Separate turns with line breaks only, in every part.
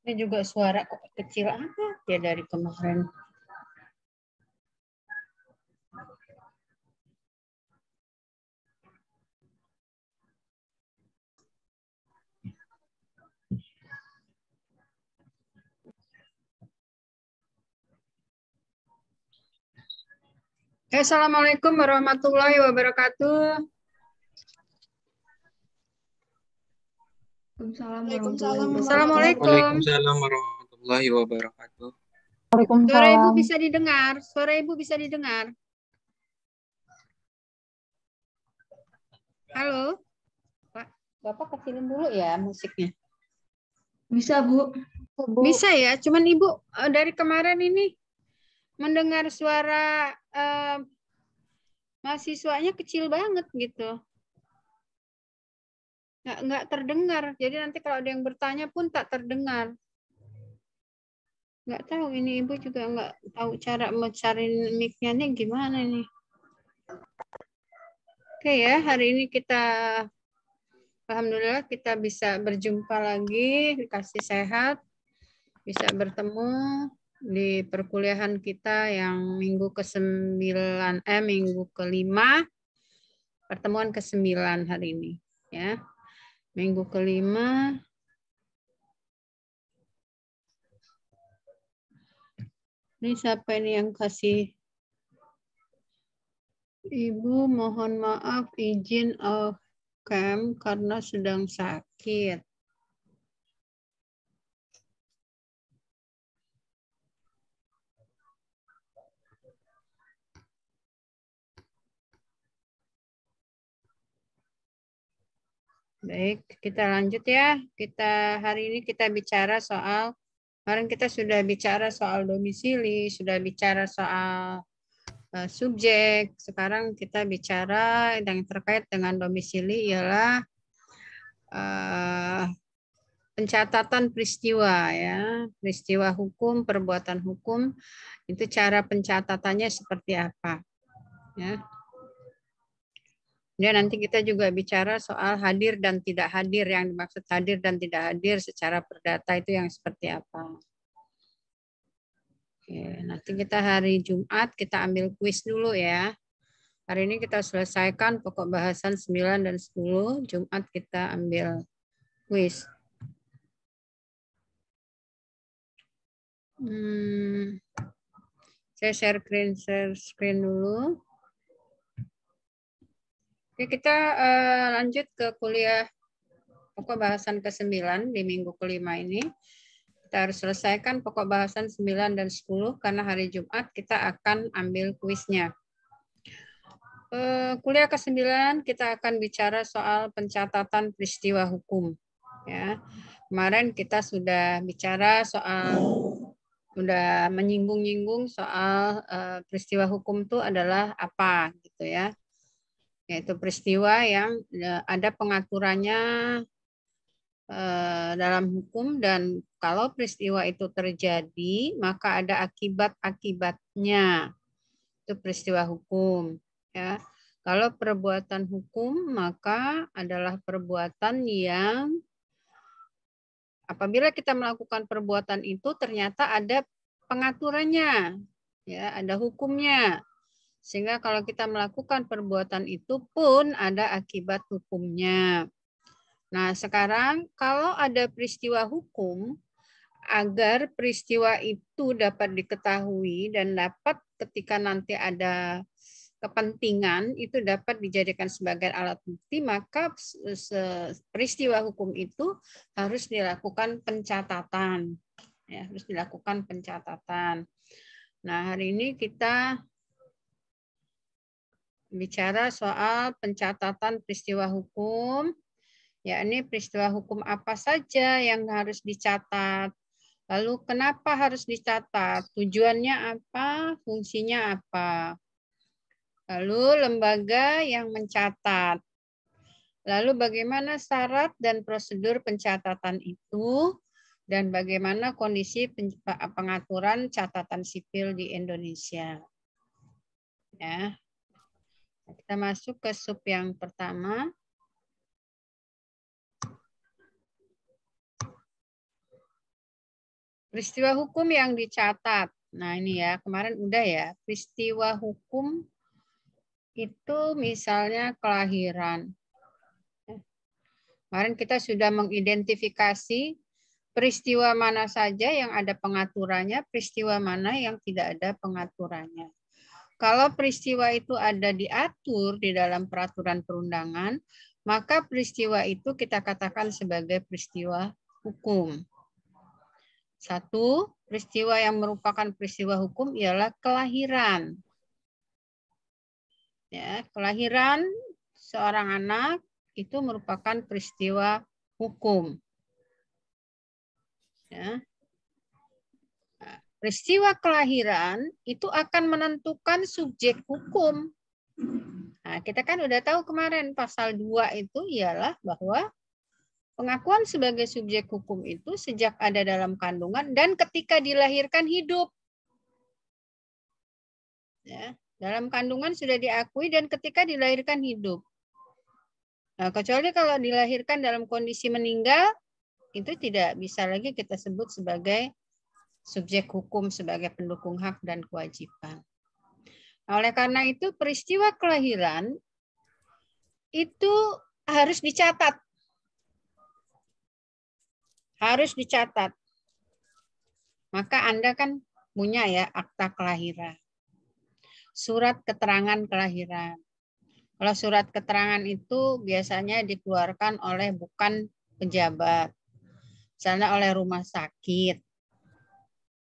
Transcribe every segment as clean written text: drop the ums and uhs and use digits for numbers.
Ini juga suara kok kecil amat ya dari kemarin. Assalamualaikum warahmatullahi wabarakatuh. Assalamualaikum.
Waalaikumsalam warahmatullahi wabarakatuh.
Suara Ibu bisa didengar? Suara Ibu bisa didengar? Halo? Pak, Bapak kecilin dulu ya musiknya.
Bisa, Bu.
Bisa ya, cuman Ibu dari kemarin ini mendengar suara mahasiswanya kecil banget gitu. Nggak terdengar. Jadi nanti kalau ada yang bertanya pun tak terdengar. Nggak tahu ini Ibu juga nggak tahu cara mencari mic-nya nih gimana nih. Oke ya, hari ini kita alhamdulillah kita bisa berjumpa lagi, dikasih sehat, bisa bertemu di perkuliahan kita yang minggu ke-9 minggu ke-5, pertemuan ke-9 hari ini ya. Minggu ke-5 ini siapa ini yang kasih? Ibu mohon maaf izin off cam karena sedang sakit. Baik, kita lanjut ya. Hari ini kita bicara soal, kemarin kita sudah bicara soal domisili, sudah bicara soal subjek. Sekarang kita bicara yang terkait dengan domisili ialah pencatatan peristiwa ya, peristiwa hukum, perbuatan hukum, itu cara pencatatannya seperti apa ya. Kemudian nanti kita juga bicara soal hadir dan tidak hadir, yang dimaksud hadir dan tidak hadir secara perdata itu yang seperti apa. Oke, nanti kita hari Jumat kita ambil kuis dulu ya. Hari ini kita selesaikan pokok bahasan 9 dan 10, Jumat kita ambil kuis. Saya share screen dulu. Oke, kita lanjut ke kuliah pokok bahasan ke-9 di minggu ke-5 ini. Kita harus selesaikan pokok bahasan 9 dan 10 karena hari Jumat kita akan ambil kuisnya. Kuliah ke-9 kita akan bicara soal pencatatan peristiwa hukum. Ya. Kemarin kita sudah bicara sudah menyinggung-nyinggung soal peristiwa hukum itu adalah apa gitu ya. Yaitu peristiwa yang ada pengaturannya dalam hukum, dan kalau peristiwa itu terjadi maka ada akibat-akibatnya. Itu peristiwa hukum ya. Kalau perbuatan hukum maka adalah perbuatan yang apabila kita melakukan perbuatan itu ternyata ada pengaturannya ya, ada hukumnya. Sehingga kalau kita melakukan perbuatan itu pun ada akibat hukumnya. Nah, sekarang kalau ada peristiwa hukum, agar peristiwa itu dapat diketahui dan dapat ketika nanti ada kepentingan itu dapat dijadikan sebagai alat bukti, maka peristiwa hukum itu harus dilakukan pencatatan. Ya, harus dilakukan pencatatan. Nah, hari ini kita bicara soal pencatatan peristiwa hukum. Ya, ini peristiwa hukum apa saja yang harus dicatat. Lalu kenapa harus dicatat? Tujuannya apa? Fungsinya apa? Lalu lembaga yang mencatat. Lalu bagaimana syarat dan prosedur pencatatan itu? Dan bagaimana kondisi pengaturan catatan sipil di Indonesia? Ya. Kita masuk ke sub yang pertama. Peristiwa hukum yang dicatat. Nah ini ya, kemarin udah ya. Peristiwa hukum itu misalnya kelahiran. Kemarin kita sudah mengidentifikasi peristiwa mana saja yang ada pengaturannya, peristiwa mana yang tidak ada pengaturannya. Kalau peristiwa itu ada diatur di dalam peraturan perundangan, maka peristiwa itu kita katakan sebagai peristiwa hukum. Satu, peristiwa yang merupakan peristiwa hukum ialah kelahiran. Ya, kelahiran seorang anak itu merupakan peristiwa hukum. Ya. Peristiwa kelahiran itu akan menentukan subjek hukum. Nah, kita kan udah tahu kemarin pasal 2 itu ialah bahwa pengakuan sebagai subjek hukum itu sejak ada dalam kandungan dan ketika dilahirkan hidup. Ya, dalam kandungan sudah diakui dan ketika dilahirkan hidup. Nah, kecuali kalau dilahirkan dalam kondisi meninggal, itu tidak bisa lagi kita sebut sebagai subjek hukum, sebagai pendukung hak dan kewajiban. Nah, oleh karena itu peristiwa kelahiran itu harus dicatat. Harus dicatat. Maka Anda kan punya ya akta kelahiran. Surat keterangan kelahiran. Kalau surat keterangan itu biasanya dikeluarkan oleh bukan pejabat. Misalnya oleh rumah sakit.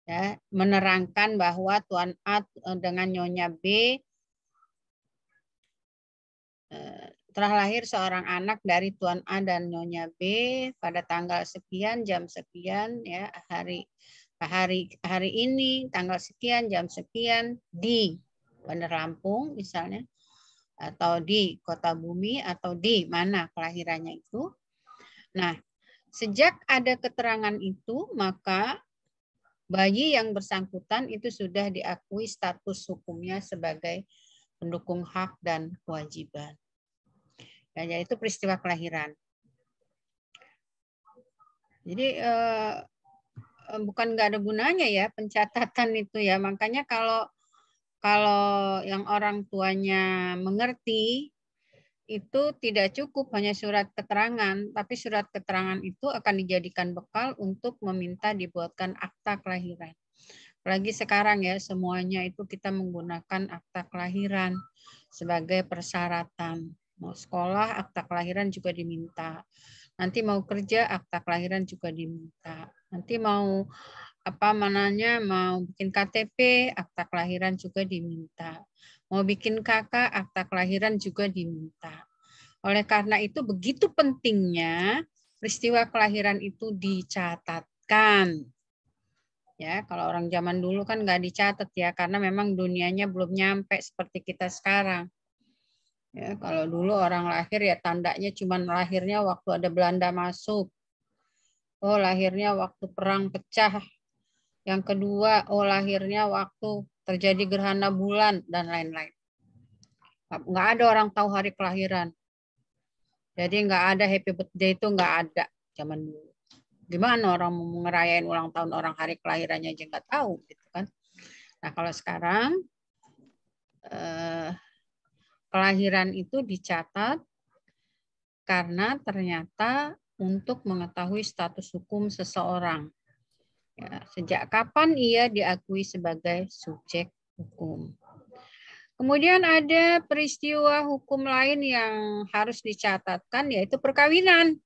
Ya, menerangkan bahwa Tuan A dengan Nyonya B telah lahir seorang anak dari Tuan A dan Nyonya B pada tanggal sekian jam sekian ya hari ini tanggal sekian jam sekian di Bandar Lampung misalnya atau di Kota Bumi atau di mana kelahirannya itu. Nah, sejak ada keterangan itu maka bayi yang bersangkutan itu sudah diakui status hukumnya sebagai pendukung hak dan kewajiban. Ya, jadi itu peristiwa kelahiran. Jadi bukan nggak ada gunanya ya pencatatan itu ya. Makanya kalau yang orang tuanya mengerti itu tidak cukup hanya surat keterangan, tapi surat keterangan itu akan dijadikan bekal untuk meminta dibuatkan akta kelahiran. Apalagi sekarang ya semuanya itu kita menggunakan akta kelahiran sebagai persyaratan. Mau sekolah akta kelahiran juga diminta. Nanti mau kerja akta kelahiran juga diminta. Nanti mau mau bikin KTP akta kelahiran juga diminta. Mau bikin KK akta kelahiran juga diminta. Oleh karena itu begitu pentingnya peristiwa kelahiran itu dicatatkan. Ya, kalau orang zaman dulu kan nggak dicatat ya karena memang dunianya belum nyampe seperti kita sekarang. Ya, kalau dulu orang lahir ya tandanya cuma lahirnya waktu ada Belanda masuk. Oh, lahirnya waktu perang pecah. Yang kedua, oh lahirnya waktu terjadi gerhana bulan dan lain-lain. Nggak ada orang tahu hari kelahiran. Jadi nggak ada happy birthday itu nggak ada zaman dulu. Gimana orang mau ngerayain ulang tahun orang hari kelahirannya aja nggak tahu gitu kan. Nah kalau sekarang kelahiran itu dicatat karena ternyata untuk mengetahui status hukum seseorang. Ya, sejak kapan ia diakui sebagai subjek hukum. Kemudian ada peristiwa hukum lain yang harus dicatatkan yaitu perkawinan.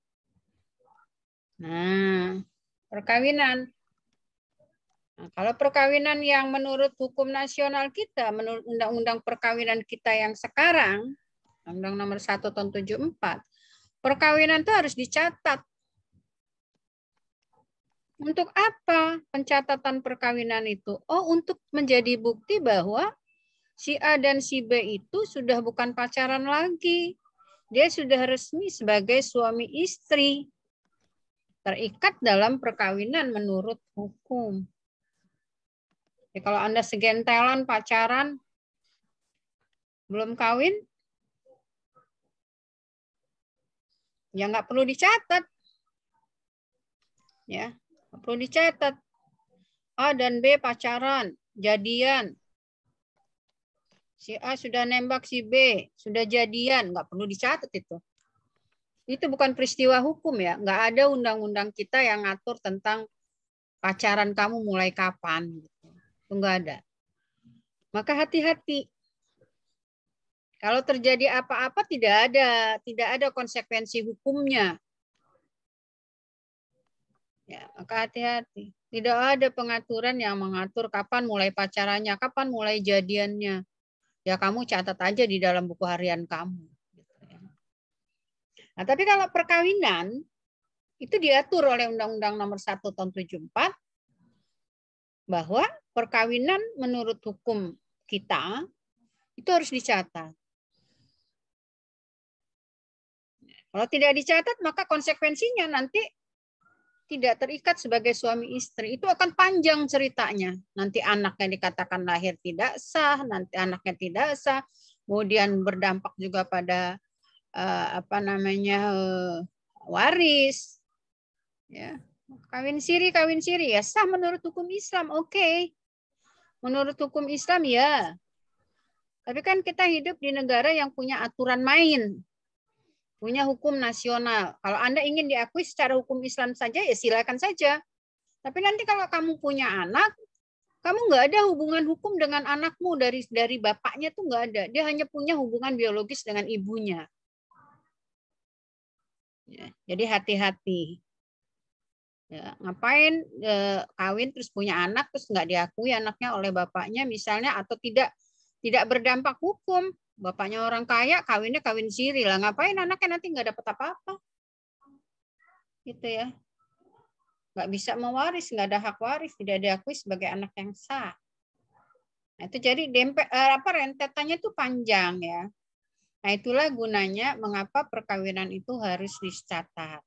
Nah, perkawinan. Nah, kalau perkawinan yang menurut hukum nasional kita, menurut undang-undang perkawinan kita yang sekarang, Undang Nomor 1 Tahun 74, perkawinan itu harus dicatat. Untuk apa pencatatan perkawinan itu? Oh, untuk menjadi bukti bahwa si A dan si B itu sudah bukan pacaran lagi. Dia sudah resmi sebagai suami istri. Terikat dalam perkawinan menurut hukum. Jadi kalau Anda segentelan pacaran, belum kawin, ya nggak perlu dicatat. Ya, nggak perlu dicatat. A dan B pacaran, jadian. Si A sudah nembak si B, sudah jadian, nggak perlu dicatat itu. Itu bukan peristiwa hukum ya, nggak ada undang-undang kita yang ngatur tentang pacaran kamu mulai kapan. Itu nggak ada. Maka hati-hati. Kalau terjadi apa-apa tidak ada konsekuensi hukumnya. Ya, maka hati-hati. Tidak ada pengaturan yang mengatur kapan mulai pacarannya, kapan mulai jadiannya. Ya kamu catat aja di dalam buku harian kamu. Nah, tapi kalau perkawinan itu diatur oleh Undang-Undang Nomor 1 Tahun 74 bahwa perkawinan menurut hukum kita itu harus dicatat. Kalau tidak dicatat maka konsekuensinya nanti tidak terikat sebagai suami istri. Itu akan panjang ceritanya. Nanti anaknya dikatakan lahir tidak sah, nanti anaknya tidak sah, kemudian berdampak juga pada waris. Ya. Kawin siri ya sah menurut hukum Islam. Oke. Menurut hukum Islam ya. Tapi kan kita hidup di negara yang punya aturan main. Punya hukum nasional. Kalau Anda ingin diakui secara hukum Islam saja, ya silakan saja. Tapi nanti kalau kamu punya anak, kamu nggak ada hubungan hukum dengan anakmu dari bapaknya tuh nggak ada. Dia hanya punya hubungan biologis dengan ibunya. Ya, jadi hati-hati. Ya, ngapain kawin terus punya anak terus nggak diakui anaknya oleh bapaknya misalnya atau tidak berdampak hukum. Bapaknya orang kaya, kawinnya kawin siri lah. Ngapain anaknya nanti nggak dapat apa-apa? Gitu ya. Nggak bisa mewaris, nggak ada hak waris, tidak diakui sebagai anak yang sah. Nah, itu jadi rentetannya itu panjang ya. Nah, itulah gunanya mengapa perkawinan itu harus dicatat.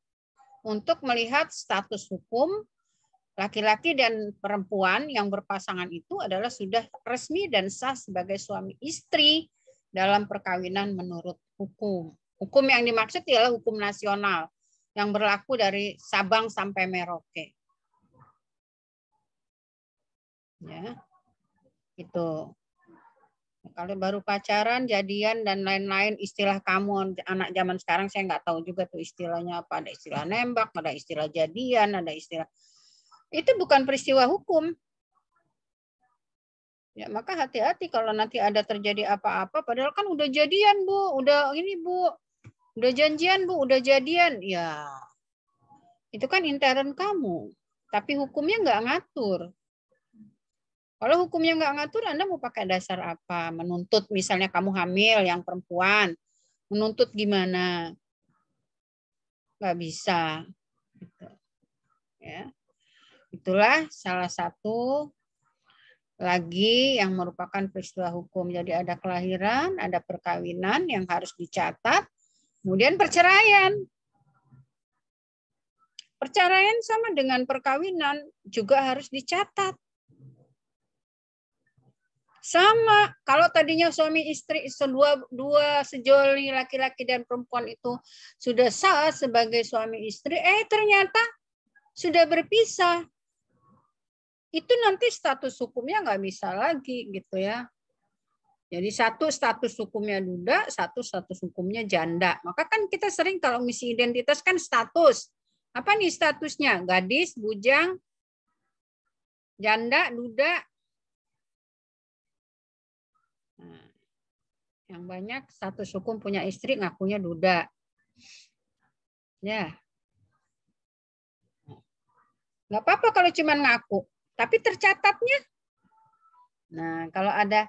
Untuk melihat status hukum laki-laki dan perempuan yang berpasangan itu adalah sudah resmi dan sah sebagai suami istri dalam perkawinan menurut hukum. Hukum yang dimaksud ialah hukum nasional yang berlaku dari Sabang sampai Merauke. Ya, itu. Kalau baru pacaran, jadian dan lain-lain istilah kamu anak zaman sekarang saya nggak tahu juga tuh istilahnya apa. Ada istilah nembak, ada istilah jadian, ada istilah itu bukan peristiwa hukum. Ya, maka hati-hati kalau nanti ada terjadi apa-apa, padahal kan udah jadian, Bu. Udah ini, Bu. Udah janjian, Bu. Udah jadian. Ya, itu kan intern kamu. Tapi hukumnya nggak ngatur. Kalau hukumnya nggak ngatur, Anda mau pakai dasar apa? Menuntut misalnya kamu hamil yang perempuan. Menuntut gimana? Nggak bisa. Gitu. Ya. Itulah salah satu lagi yang merupakan peristiwa hukum. Jadi ada kelahiran, ada perkawinan yang harus dicatat, kemudian perceraian. Perceraian sama dengan perkawinan juga harus dicatat. Sama, kalau tadinya suami istri dua sejoli laki-laki dan perempuan itu sudah sah sebagai suami istri, ternyata sudah berpisah. Itu nanti status hukumnya nggak bisa lagi gitu ya. Jadi satu status hukumnya duda, satu status hukumnya janda. Maka kan kita sering kalau misi identitas kan status. Apa nih statusnya? Gadis, bujang, janda, duda. Nah, yang banyak status hukum punya istri ngakunya duda. Ya. Nggak apa-apa kalau cuma ngaku. Tapi tercatatnya. Nah, kalau ada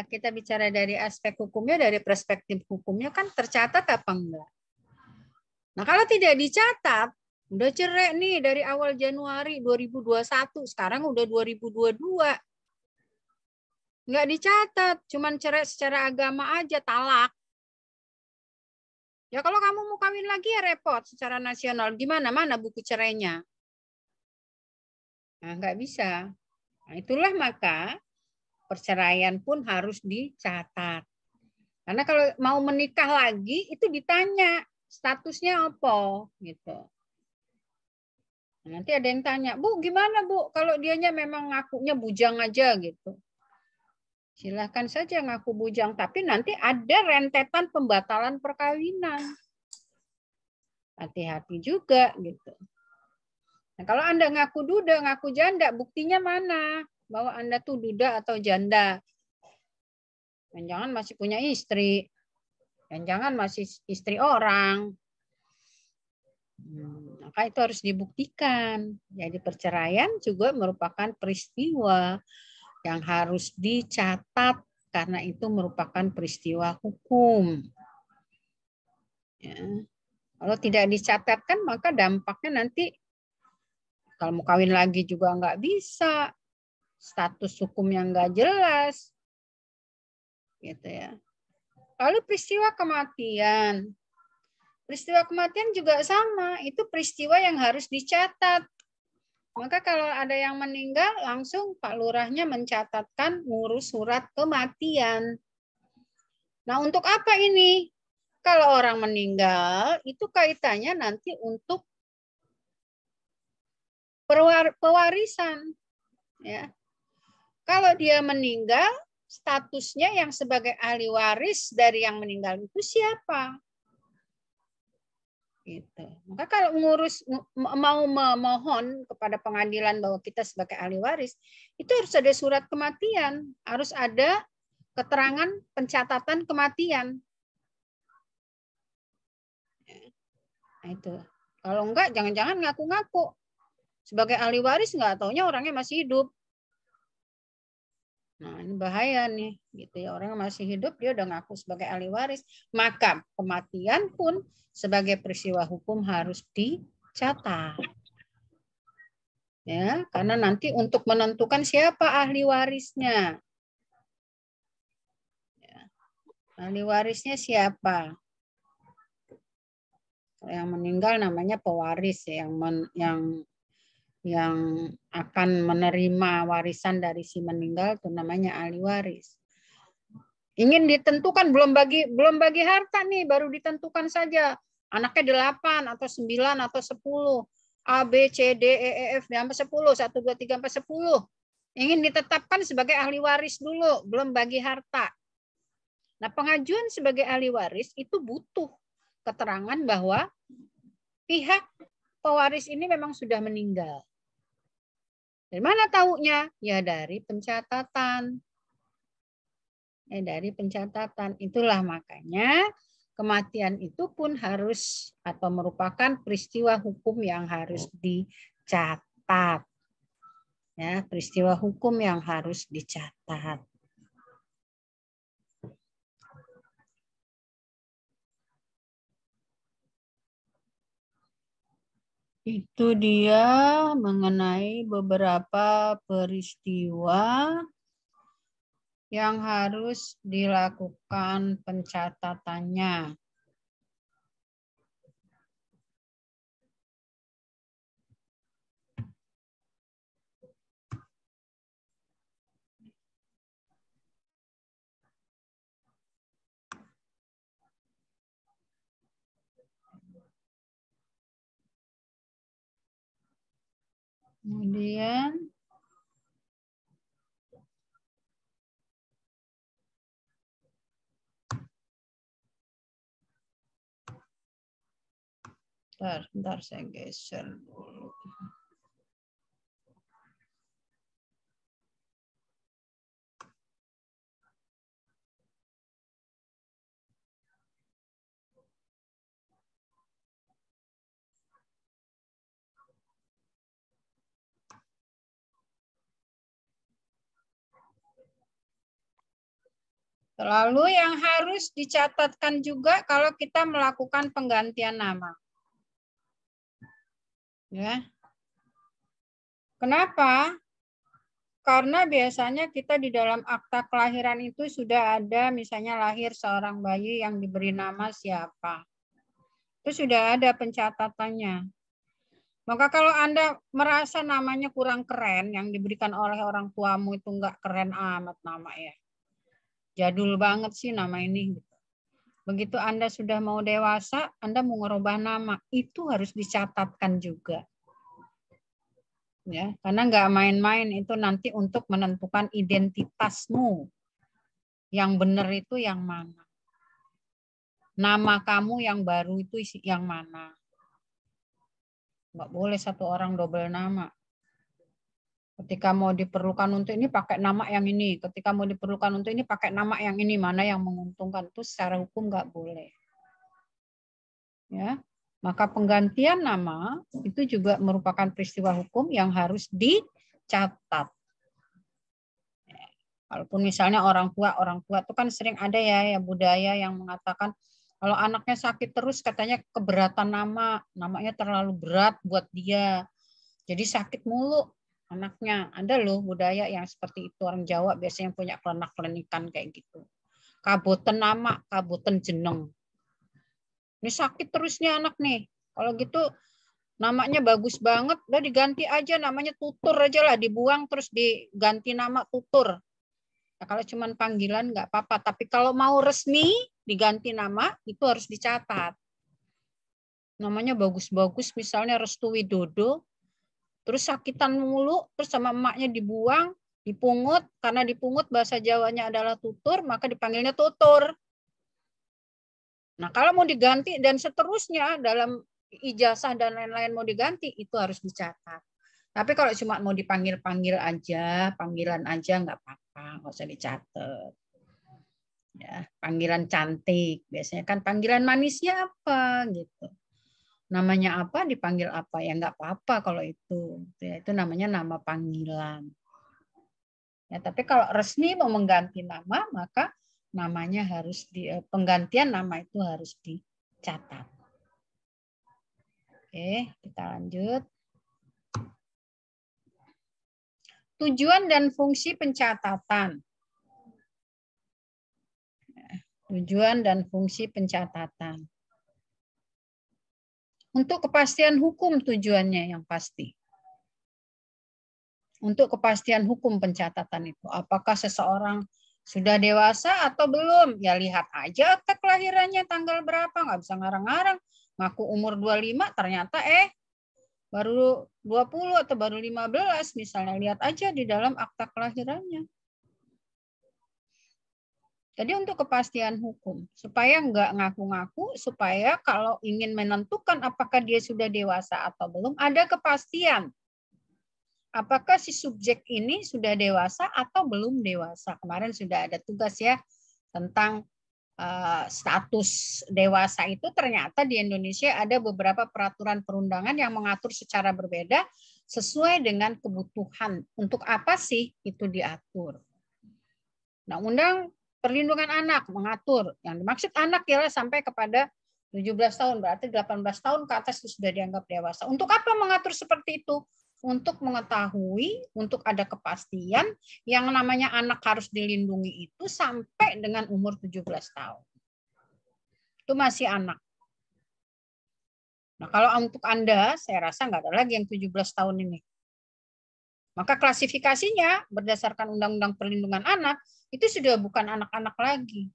kita bicara dari aspek hukumnya, dari perspektif hukumnya kan tercatat apa enggak? Nah, kalau tidak dicatat, udah cerai nih dari awal Januari 2021, sekarang udah 2022. Enggak dicatat, cuman cerai secara agama aja, talak. Ya kalau kamu mau kawin lagi ya repot secara nasional. Gimana? Mana buku cerainya? Nah, nggak bisa. Nah, itulah maka perceraian pun harus dicatat. Karena kalau mau menikah lagi itu ditanya statusnya apa gitu. Nanti ada yang tanya, Bu, gimana Bu? Kalau dianya memang ngakunya bujang aja gitu. Silahkan saja ngaku bujang, tapi nanti ada rentetan pembatalan perkawinan. Hati-hati juga gitu. Nah, kalau Anda ngaku duda, ngaku janda, buktinya mana? Bahwa Anda tuh duda atau janda. Jangan-jangan masih punya istri. Jangan-jangan masih istri orang. Maka itu harus dibuktikan. Jadi perceraian juga merupakan peristiwa yang harus dicatat karena itu merupakan peristiwa hukum. Ya. Kalau tidak dicatatkan maka dampaknya nanti kalau mau kawin lagi juga nggak bisa, status hukumnya nggak jelas, gitu ya. Lalu peristiwa kematian juga sama, itu peristiwa yang harus dicatat. Maka kalau ada yang meninggal, langsung Pak Lurahnya mencatatkan ngurus surat kematian. Nah, untuk apa ini? Kalau orang meninggal, itu kaitannya nanti untuk pewarisan. Ya. Kalau dia meninggal, statusnya yang sebagai ahli waris dari yang meninggal itu siapa? Gitu. Maka kalau mau memohon kepada pengadilan bahwa kita sebagai ahli waris, itu harus ada surat kematian, harus ada keterangan pencatatan kematian. Nah, itu. Kalau enggak, jangan-jangan ngaku-ngaku sebagai ahli waris, nggak taunya orangnya masih hidup. Nah, ini bahaya nih, gitu ya. Orang yang masih hidup dia udah ngaku sebagai ahli waris, maka kematian pun sebagai peristiwa hukum harus dicatat. Ya, karena nanti untuk menentukan siapa ahli warisnya. Ya, ahli warisnya siapa? Yang meninggal namanya pewaris ya, yang akan menerima warisan dari si meninggal itu namanya ahli waris. Ingin ditentukan belum bagi harta nih, baru ditentukan saja. Anaknya 8 atau 9 atau 10. A, B, C, D, E, F sampai 10. 1, 2, 3, 4, 10. Ingin ditetapkan sebagai ahli waris dulu, belum bagi harta. Nah, pengajuan sebagai ahli waris itu butuh keterangan bahwa pihak pewaris ini memang sudah meninggal. Dari mana taunya? Ya dari pencatatan. Dari pencatatan. Itulah makanya kematian itu pun harus atau merupakan peristiwa hukum yang harus dicatat. Ya, peristiwa hukum yang harus dicatat. Itu dia mengenai beberapa peristiwa yang harus dilakukan pencatatannya. Kemudian bentar saya geser dulu. Lalu yang harus dicatatkan juga kalau kita melakukan penggantian nama. Ya. Kenapa? Karena biasanya kita di dalam akta kelahiran itu sudah ada misalnya lahir seorang bayi yang diberi nama siapa. Itu sudah ada pencatatannya. Maka kalau Anda merasa namanya kurang keren, yang diberikan oleh orang tuamu itu enggak keren amat nama ya. Jadul banget sih nama ini. Begitu Anda sudah mau dewasa, Anda mau ngerubah nama, itu harus dicatatkan juga. Ya, karena nggak main-main itu nanti untuk menentukan identitasmu. Yang benar itu yang mana? Nama kamu yang baru itu yang mana? Nggak boleh satu orang double nama. Ketika mau diperlukan untuk ini pakai nama yang ini. Ketika mau diperlukan untuk ini pakai nama yang ini. Mana yang menguntungkan itu secara hukum nggak boleh. Ya, maka penggantian nama itu juga merupakan peristiwa hukum yang harus dicatat. Walaupun misalnya orang tua itu kan sering ada ya budaya yang mengatakan kalau anaknya sakit terus katanya keberatan namanya terlalu berat buat dia. Jadi sakit mulu anaknya. Ada loh budaya yang seperti itu, orang Jawa biasanya punya klenak-klenikan kayak gitu. Kaboten nama, kaboten jeneng. Ini sakit terus nih anak nih. Kalau gitu namanya bagus banget, udah diganti aja namanya Tutur aja lah, dibuang terus diganti nama Tutur. Nah, kalau cuman panggilan nggak apa-apa, tapi kalau mau resmi diganti nama itu harus dicatat. Namanya bagus-bagus, misalnya Restu Widodo, terus sakitan mulu, terus sama emaknya dibuang, dipungut, karena dipungut bahasa Jawanya adalah tutur, maka dipanggilnya Tutur. Nah, kalau mau diganti dan seterusnya dalam ijazah dan lain-lain mau diganti, itu harus dicatat. Tapi kalau cuma mau dipanggil-panggil aja, panggilan aja nggak apa-apa, nggak usah dicatat. Ya, panggilan cantik, biasanya kan panggilan manisnya apa gitu. Namanya apa, dipanggil apa, ya nggak apa-apa kalau itu. Ya, itu namanya nama panggilan. Ya, tapi kalau resmi mau mengganti nama, maka namanya harus penggantian nama itu harus dicatat. Oke, kita lanjut. Tujuan dan fungsi pencatatan. Tujuan dan fungsi pencatatan. Untuk kepastian hukum tujuannya yang pasti. Untuk kepastian hukum pencatatan itu. Apakah seseorang sudah dewasa atau belum? Ya lihat aja akta kelahirannya tanggal berapa. Nggak bisa ngarang-ngarang. Ngaku umur 25 ternyata baru 20 atau baru 15 misalnya. Lihat aja di dalam akta kelahirannya. Jadi untuk kepastian hukum. Supaya nggak ngaku-ngaku. Supaya kalau ingin menentukan apakah dia sudah dewasa atau belum. Ada kepastian. Apakah si subjek ini sudah dewasa atau belum dewasa? Kemarin sudah ada tugas ya tentang status dewasa itu. Ternyata di Indonesia ada beberapa peraturan perundangan yang mengatur secara berbeda sesuai dengan kebutuhan. Untuk apa sih itu diatur? Undang-undang Perlindungan Anak mengatur. Yang dimaksud anak ialah sampai kepada 17 tahun. Berarti 18 tahun ke atas itu sudah dianggap dewasa. Untuk apa mengatur seperti itu? Untuk mengetahui, untuk ada kepastian yang namanya anak harus dilindungi itu sampai dengan umur 17 tahun. Itu masih anak. Nah, kalau untuk Anda, saya rasa nggak ada lagi yang 17 tahun ini. Maka klasifikasinya berdasarkan Undang-Undang Perlindungan Anak, itu sudah bukan anak-anak lagi.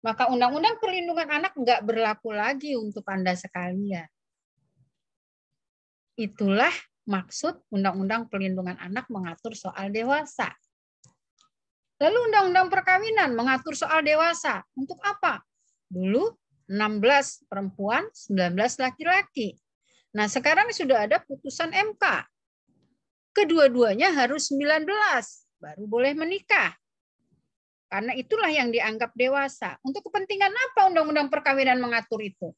Maka Undang-Undang Perlindungan Anak nggak berlaku lagi untuk Anda sekalian. Itulah maksud Undang-Undang Perlindungan Anak mengatur soal dewasa. Lalu Undang-Undang Perkawinan mengatur soal dewasa. Untuk apa? Dulu 16 perempuan, 19 laki-laki. Nah, sekarang sudah ada putusan MK. Kedua-duanya harus 19, baru boleh menikah. Karena itulah yang dianggap dewasa. Untuk kepentingan apa Undang-Undang Perkawinan mengatur itu?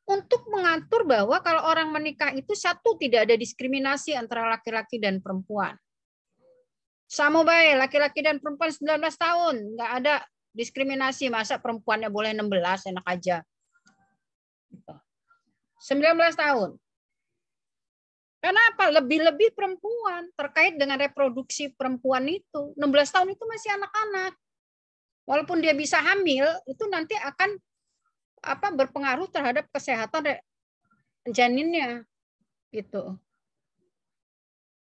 Untuk mengatur bahwa kalau orang menikah itu satu, tidak ada diskriminasi antara laki-laki dan perempuan. Sama baik, laki-laki dan perempuan 19 tahun. Nggak ada diskriminasi. Masa perempuannya boleh 16, enak aja. 19 tahun. Kenapa? Lebih-lebih perempuan terkait dengan reproduksi perempuan itu. 16 tahun itu masih anak-anak. Walaupun dia bisa hamil, itu nanti akan berpengaruh terhadap kesehatan janinnya gitu.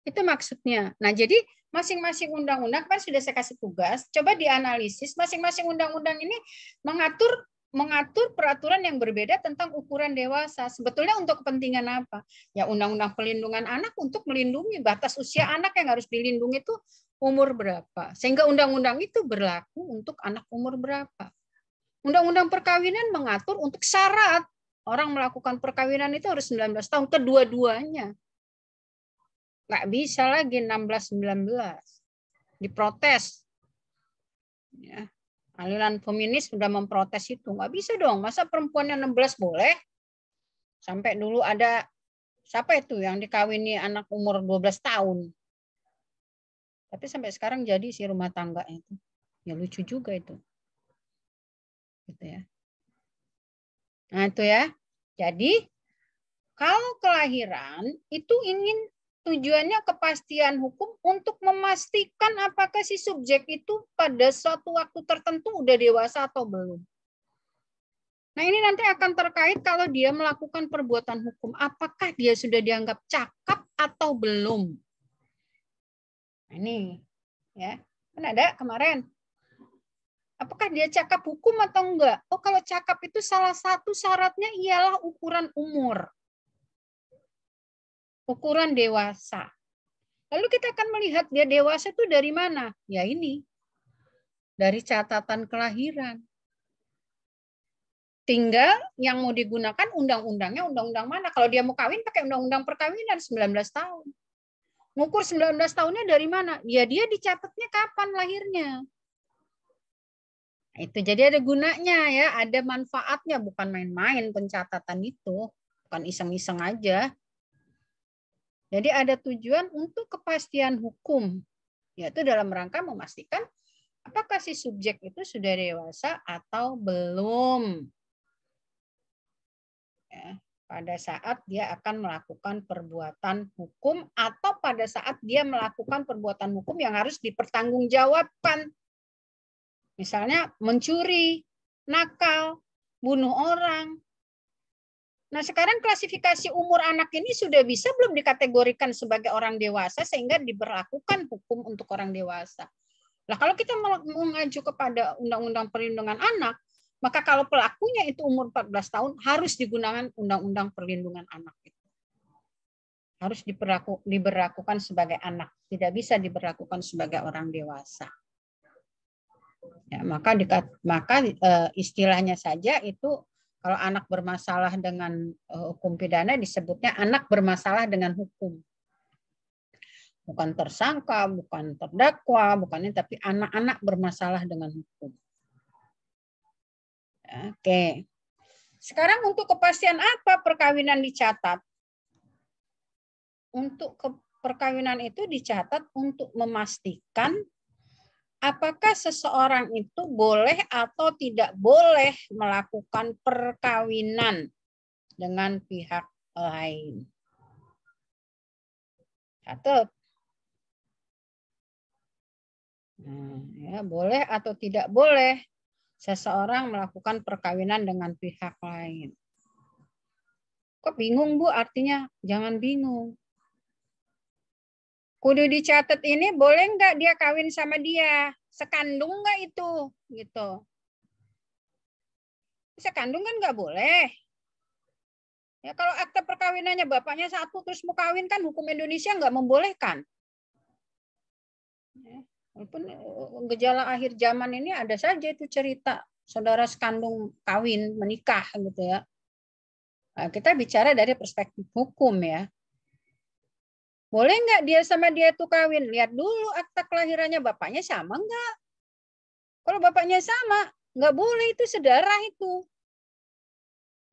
Itu maksudnya. Nah, jadi masing-masing undang-undang kan sudah saya kasih tugas, coba dianalisis masing-masing undang-undang ini mengatur mengatur peraturan yang berbeda tentang ukuran dewasa. Sebetulnya untuk kepentingan apa? Ya Undang-Undang Perlindungan Anak untuk melindungi batas usia anak yang harus dilindungi itu umur berapa. Sehingga undang-undang itu berlaku untuk anak umur berapa. Undang-Undang Perkawinan mengatur untuk syarat orang melakukan perkawinan itu harus 19 tahun kedua-duanya. Nggak bisa lagi 16-19. Diprotes. Ya. Aliran feminis sudah memprotes itu. Nggak bisa dong. Masa perempuan yang 16 boleh? Sampai dulu ada, siapa itu yang dikawini anak umur 12 tahun. Tapi sampai sekarang jadi si rumah tangga itu. Ya lucu juga itu. Gitu ya. Nah itu ya. Jadi kalau kelahiran itu ingin tujuannya kepastian hukum untuk memastikan apakah si subjek itu pada suatu waktu tertentu udah dewasa atau belum. Nah ini nanti akan terkait kalau dia melakukan perbuatan hukum. Apakah dia sudah dianggap cakap atau belum. Nah, ini ya kan ada kemarin. Apakah dia cakap hukum atau enggak? Oh kalau cakap itu salah satu syaratnya ialah ukuran umur. Ukuran dewasa. Lalu kita akan melihat dia dewasa itu dari mana? Ya ini. Dari catatan kelahiran. Tinggal yang mau digunakan undang-undangnya undang-undang mana? Kalau dia mau kawin pakai undang-undang perkawinan 19 tahun. Ngukur 19 tahunnya dari mana? Ya dia dicatatnya kapan lahirnya. Itu jadi ada gunanya ya, ada manfaatnya, bukan main-main pencatatan itu, bukan iseng-iseng aja. Jadi ada tujuan untuk kepastian hukum, yaitu dalam rangka memastikan apakah si subjek itu sudah dewasa atau belum. Ya, pada saat dia akan melakukan perbuatan hukum atau pada saat dia melakukan perbuatan hukum yang harus dipertanggungjawabkan. Misalnya mencuri, nakal, bunuh orang. Nah sekarang klasifikasi umur anak ini sudah bisa belum dikategorikan sebagai orang dewasa sehingga diberlakukan hukum untuk orang dewasa. Nah kalau kita mengacu kepada Undang-Undang Perlindungan Anak, maka kalau pelakunya itu umur 14 tahun harus digunakan Undang-Undang Perlindungan Anak. Harus diberlakukan sebagai anak, tidak bisa diberlakukan sebagai orang dewasa. Ya, maka istilahnya saja itu kalau anak bermasalah dengan hukum pidana disebutnya anak bermasalah dengan hukum. Bukan tersangka, bukan terdakwa, bukan ini, tapi anak-anak bermasalah dengan hukum. Oke. Sekarang untuk kepastian apa perkawinan dicatat? Untuk perkawinan itu dicatat untuk memastikan apakah seseorang itu boleh atau tidak boleh melakukan perkawinan dengan pihak lain. Catat. Nah, ya, boleh atau tidak boleh seseorang melakukan perkawinan dengan pihak lain. Kok bingung Bu? Artinya jangan bingung. Kudu dicatat ini boleh nggak dia kawin sama dia? Sekandung nggak itu? Gitu. Sekandung kan nggak boleh. Ya kalau akte perkawinannya bapaknya satu terus mau kawin kan hukum Indonesia nggak membolehkan. Ya, walaupun gejala akhir zaman ini ada saja itu cerita saudara sekandung kawin menikah gitu ya. Nah, kita bicara dari perspektif hukum ya. Boleh nggak dia sama dia tuh kawin? Lihat dulu akta kelahirannya bapaknya sama nggak? Kalau bapaknya sama, nggak boleh itu sedarah itu.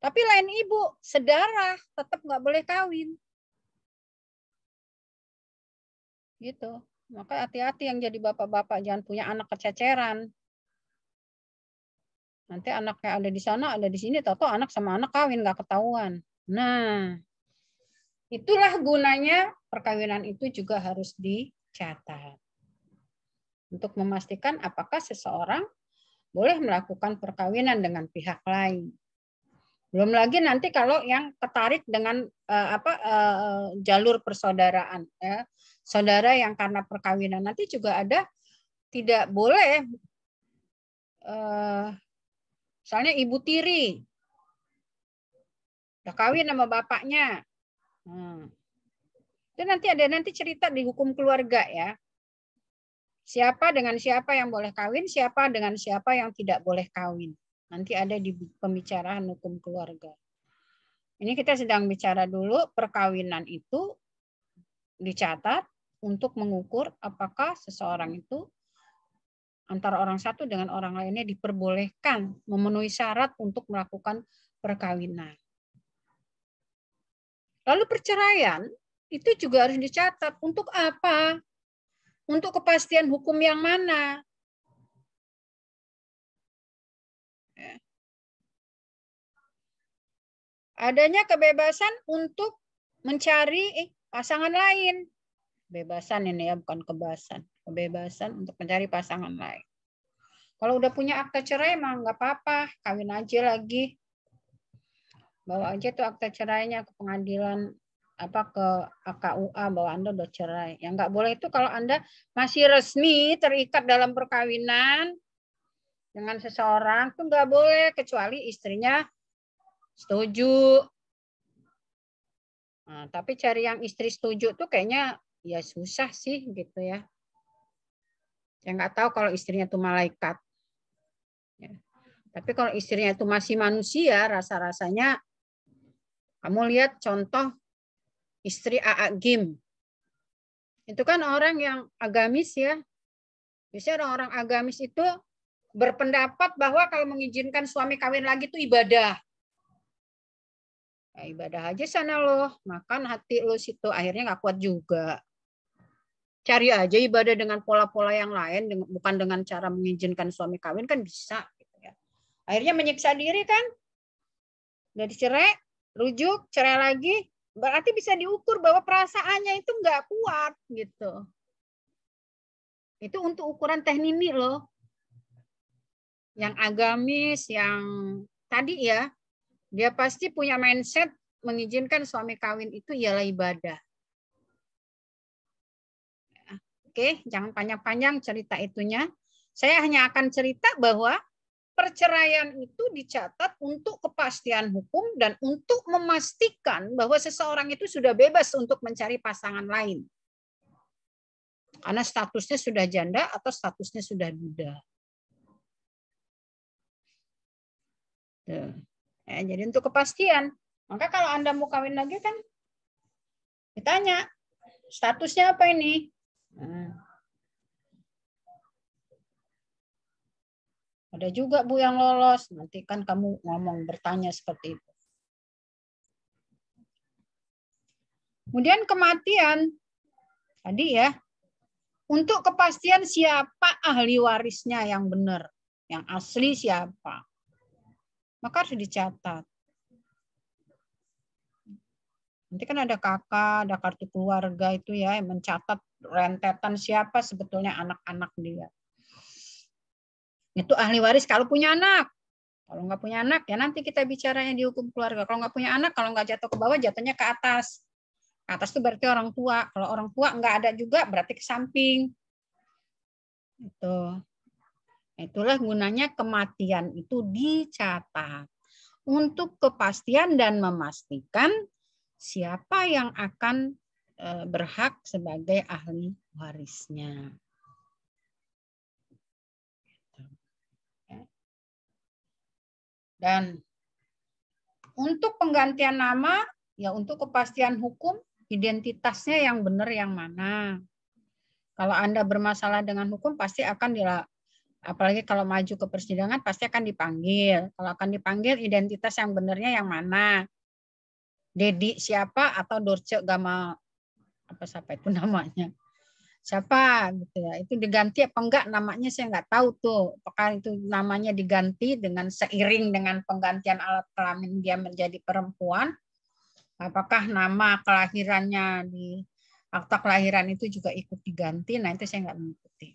Tapi lain ibu, sedarah tetap nggak boleh kawin. Gitu. Maka hati-hati yang jadi bapak-bapak, jangan punya anak kececeran. Nanti anaknya ada di sana, ada di sini, tahu-tahu anak sama anak kawin nggak ketahuan. Nah, itulah gunanya perkawinan itu juga harus dicatat. Untuk memastikan apakah seseorang boleh melakukan perkawinan dengan pihak lain. Belum lagi nanti kalau yang ketarik dengan jalur persaudaraan, ya. Saudara yang karena perkawinan nanti juga ada tidak boleh Misalnya ibu tiri, udah kawin sama bapaknya. Itu nanti cerita di hukum keluarga ya. Siapa dengan siapa yang boleh kawin, siapa dengan siapa yang tidak boleh kawin. Nanti ada di pembicaraan hukum keluarga. Ini kita sedang bicara dulu perkawinan itu dicatat untuk mengukur apakah seseorang itu antara orang satu dengan orang lainnya diperbolehkan memenuhi syarat untuk melakukan perkawinan. Lalu perceraian itu juga harus dicatat. Untuk apa? Untuk kepastian hukum yang mana? Adanya kebebasan untuk mencari pasangan lain. Kebebasan ini ya, bukan kebebasan. Kebebasan untuk mencari pasangan lain. Kalau udah punya akta cerai mah nggak apa-apa, kawin aja lagi. Bawa aja tuh akta cerainya ke pengadilan ke AKUA bahwa Anda udah cerai. Yang nggak boleh itu kalau Anda masih resmi terikat dalam perkawinan dengan seseorang tuh nggak boleh kecuali istrinya setuju. Nah, tapi cari yang istri setuju tuh kayaknya ya susah sih gitu ya. Ya nggak tahu kalau istrinya tuh malaikat. Ya. Tapi kalau istrinya itu masih manusia, rasa-rasanya kamu lihat contoh istri A.A. Gim. Itu kan orang yang agamis ya. Biasanya orang-orang agamis itu berpendapat bahwa kalau mengizinkan suami kawin lagi itu ibadah. Ya, ibadah aja sana loh. Makan hati lo situ. Akhirnya nggak kuat juga. Cari aja ibadah dengan pola-pola yang lain. Bukan dengan cara mengizinkan suami kawin kan bisa. Gitu ya. Akhirnya menyiksa diri kan. Udah dicerai, rujuk, cerai lagi. Berarti bisa diukur bahwa perasaannya itu nggak kuat gitu. Itu untuk ukuran teknini loh. Yang agamis, yang tadi ya, dia pasti punya mindset mengizinkan suami kawin itu ialah ibadah. Oke, jangan panjang-panjang cerita itunya. Saya hanya akan cerita bahwa perceraian itu dicatat untuk kepastian hukum dan untuk memastikan bahwa seseorang itu sudah bebas untuk mencari pasangan lain. Karena statusnya sudah janda atau statusnya sudah duda. Ya, jadi untuk kepastian. Maka kalau Anda mau kawin lagi kan ditanya, statusnya apa ini? Ada juga Bu yang lolos, nanti kan kamu ngomong bertanya seperti itu. Kemudian kematian, tadi ya, untuk kepastian siapa ahli warisnya yang benar, yang asli siapa, maka harus dicatat. Nanti kan ada kakak, ada kartu keluarga itu ya, yang mencatat rentetan siapa sebetulnya anak-anak dia. Itu ahli waris kalau punya anak. Kalau nggak punya anak, ya nanti kita bicaranya di hukum keluarga. Kalau nggak punya anak, kalau nggak jatuh ke bawah, jatuhnya ke atas. Ke atas itu berarti orang tua. Kalau orang tua nggak ada juga, berarti ke samping. Itulah gunanya kematian itu dicatat. Untuk kepastian dan memastikan siapa yang akan berhak sebagai ahli warisnya. Dan untuk penggantian nama, ya untuk kepastian hukum, identitasnya yang benar yang mana. Kalau Anda bermasalah dengan hukum, pasti akan apalagi kalau maju ke persidangan, pasti akan dipanggil. Kalau akan dipanggil, identitas yang benarnya yang mana. Dedi siapa atau Dorce Gamal, siapa itu namanya. Siapa gitu ya, itu diganti apa enggak namanya saya nggak tahu tuh, apakah itu namanya diganti dengan seiring dengan penggantian alat kelamin dia menjadi perempuan, apakah nama kelahirannya di akta kelahiran itu juga ikut diganti. Nah itu saya nggak mengikuti,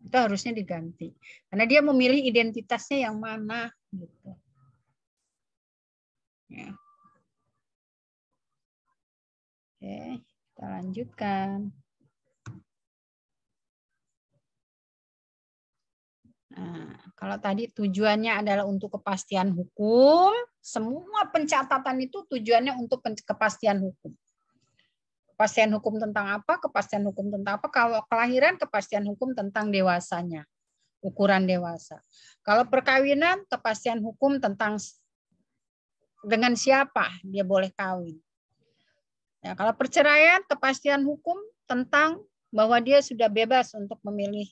itu harusnya diganti karena dia memilih identitasnya yang mana gitu ya. Oke, kita lanjutkan.
Nah, kalau tadi tujuannya adalah untuk kepastian hukum, semua pencatatan itu tujuannya untuk kepastian hukum. Kepastian hukum tentang apa? Kepastian hukum tentang apa? Kalau kelahiran, kepastian hukum tentang dewasanya, ukuran dewasa. Kalau perkawinan, kepastian hukum tentang dengan siapa dia boleh kawin. Ya, kalau perceraian, kepastian hukum tentang bahwa dia sudah bebas untuk memilih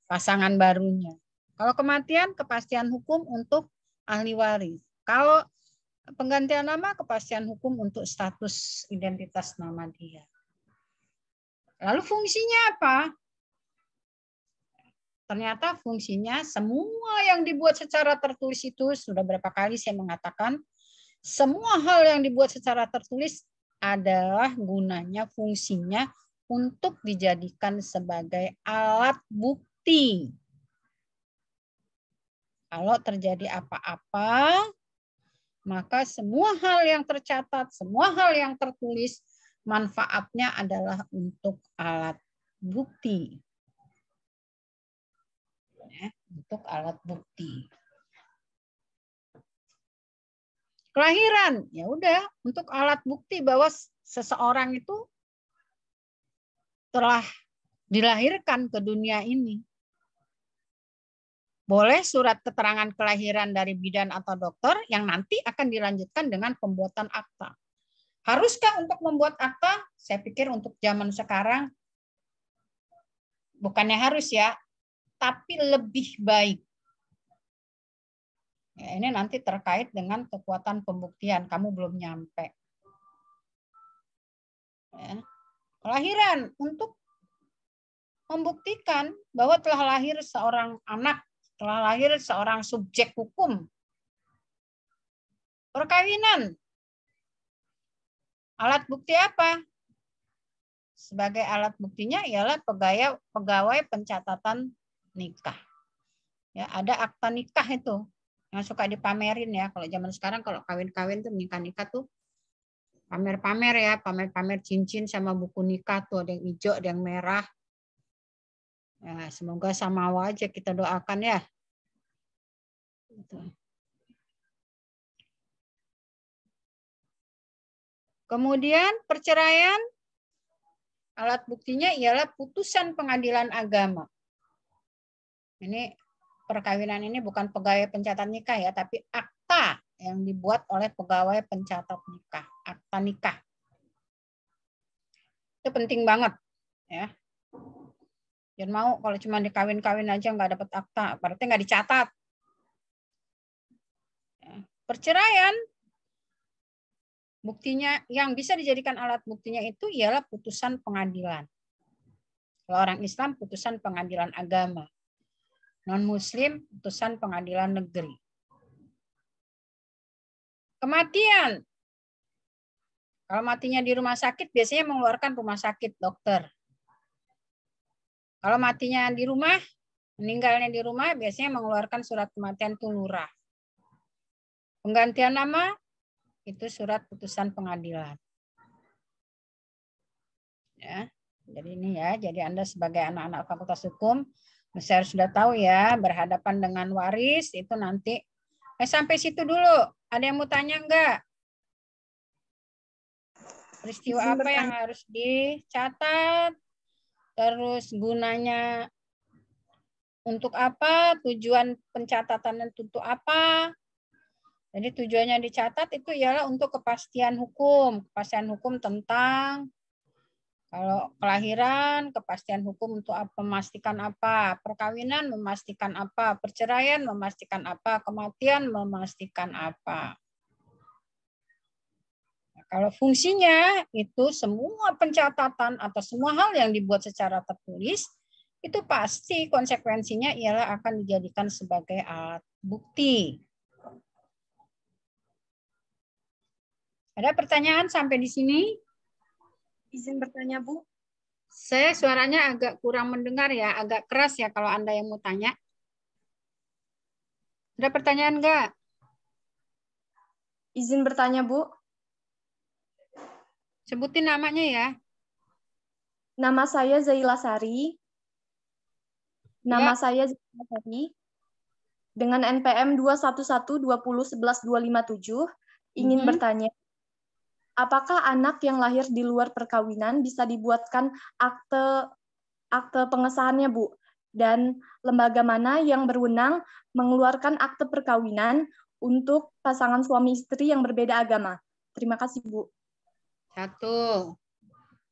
pasangan barunya. Kalau kematian, kepastian hukum untuk ahli waris. Kalau penggantian nama, kepastian hukum untuk status identitas nama dia. Lalu fungsinya apa? Ternyata fungsinya semua yang dibuat secara tertulis itu, sudah berapa kali saya mengatakan, semua hal yang dibuat secara tertulis adalah gunanya, fungsinya untuk dijadikan sebagai alat bukti. Kalau terjadi apa-apa, maka semua hal yang tercatat, semua hal yang tertulis, manfaatnya adalah untuk alat bukti. Ya, untuk alat bukti. Kelahiran, ya udah, untuk alat bukti bahwa seseorang itu telah dilahirkan ke dunia ini. Boleh surat keterangan kelahiran dari bidan atau dokter yang nanti akan dilanjutkan dengan pembuatan akta. Haruskah untuk membuat akta? Saya pikir untuk zaman sekarang bukannya harus ya, tapi lebih baik. Ya, ini nanti terkait dengan kekuatan pembuktian. Kamu belum nyampe. Ya. Kelahiran untuk membuktikan bahwa telah lahir seorang anak, telah lahir seorang subjek hukum. Perkawinan. Alat bukti apa? Sebagai alat buktinya ialah pegawai pencatatan nikah. Ya, ada akta nikah itu yang suka dipamerin ya. Kalau zaman sekarang kalau kawin-kawin tuh nikah-nikah tuh pamer-pamer ya, pamer-pamer cincin sama buku nikah tuh, ada yang hijau, ada yang merah. Ya, semoga sama aja kita doakan ya. Kemudian perceraian, alat buktinya ialah putusan pengadilan agama. Ini perkawinan ini bukan pegawai pencatat nikah ya, tapi akta yang dibuat oleh pegawai pencatat nikah, akta nikah. Itu penting banget ya. Jangan mau kalau cuma dikawin-kawin aja nggak dapat akta, berarti nggak dicatat. Perceraian, buktinya yang bisa dijadikan alat buktinya itu ialah putusan pengadilan. Kalau orang Islam, putusan pengadilan agama. Non-Muslim, putusan pengadilan negeri. Kematian. Kalau matinya di rumah sakit, biasanya mengeluarkan rumah sakit dokter. Kalau matinya di rumah, meninggalnya di rumah, biasanya mengeluarkan surat kematian itu lurah. Penggantian nama, itu surat putusan pengadilan. Ya, jadi ini ya, jadi Anda sebagai anak-anak Fakultas Hukum, saya sudah tahu ya, berhadapan dengan waris itu nanti. Sampai situ dulu. Ada yang mau tanya enggak? Peristiwa apa yang harus dicatat? Terus gunanya untuk apa? Tujuan pencatatan untuk apa? Jadi tujuannya dicatat itu ialah untuk kepastian hukum. Kepastian hukum tentang kalau kelahiran, kepastian hukum untuk memastikan apa? Perkawinan memastikan apa? Perceraian memastikan apa? Kematian memastikan apa? Nah, kalau fungsinya itu semua pencatatan atau semua hal yang dibuat secara tertulis, itu pasti konsekuensinya ialah akan dijadikan sebagai alat bukti. Ada pertanyaan sampai di sini?
Izin bertanya, Bu.
Saya suaranya agak kurang mendengar ya, agak keras ya kalau Anda yang mau tanya. Ada pertanyaan enggak?
Izin bertanya, Bu.
Sebutin namanya ya.
Nama saya Zaila Sari. Nama saya Zaila Sari. Dengan NPM 2112011-257 ingin bertanya, apakah anak yang lahir di luar perkawinan bisa dibuatkan akte pengesahannya, Bu? Dan lembaga mana yang berwenang mengeluarkan akte perkawinan untuk pasangan suami istri yang berbeda agama? Terima kasih, Bu.
Satu,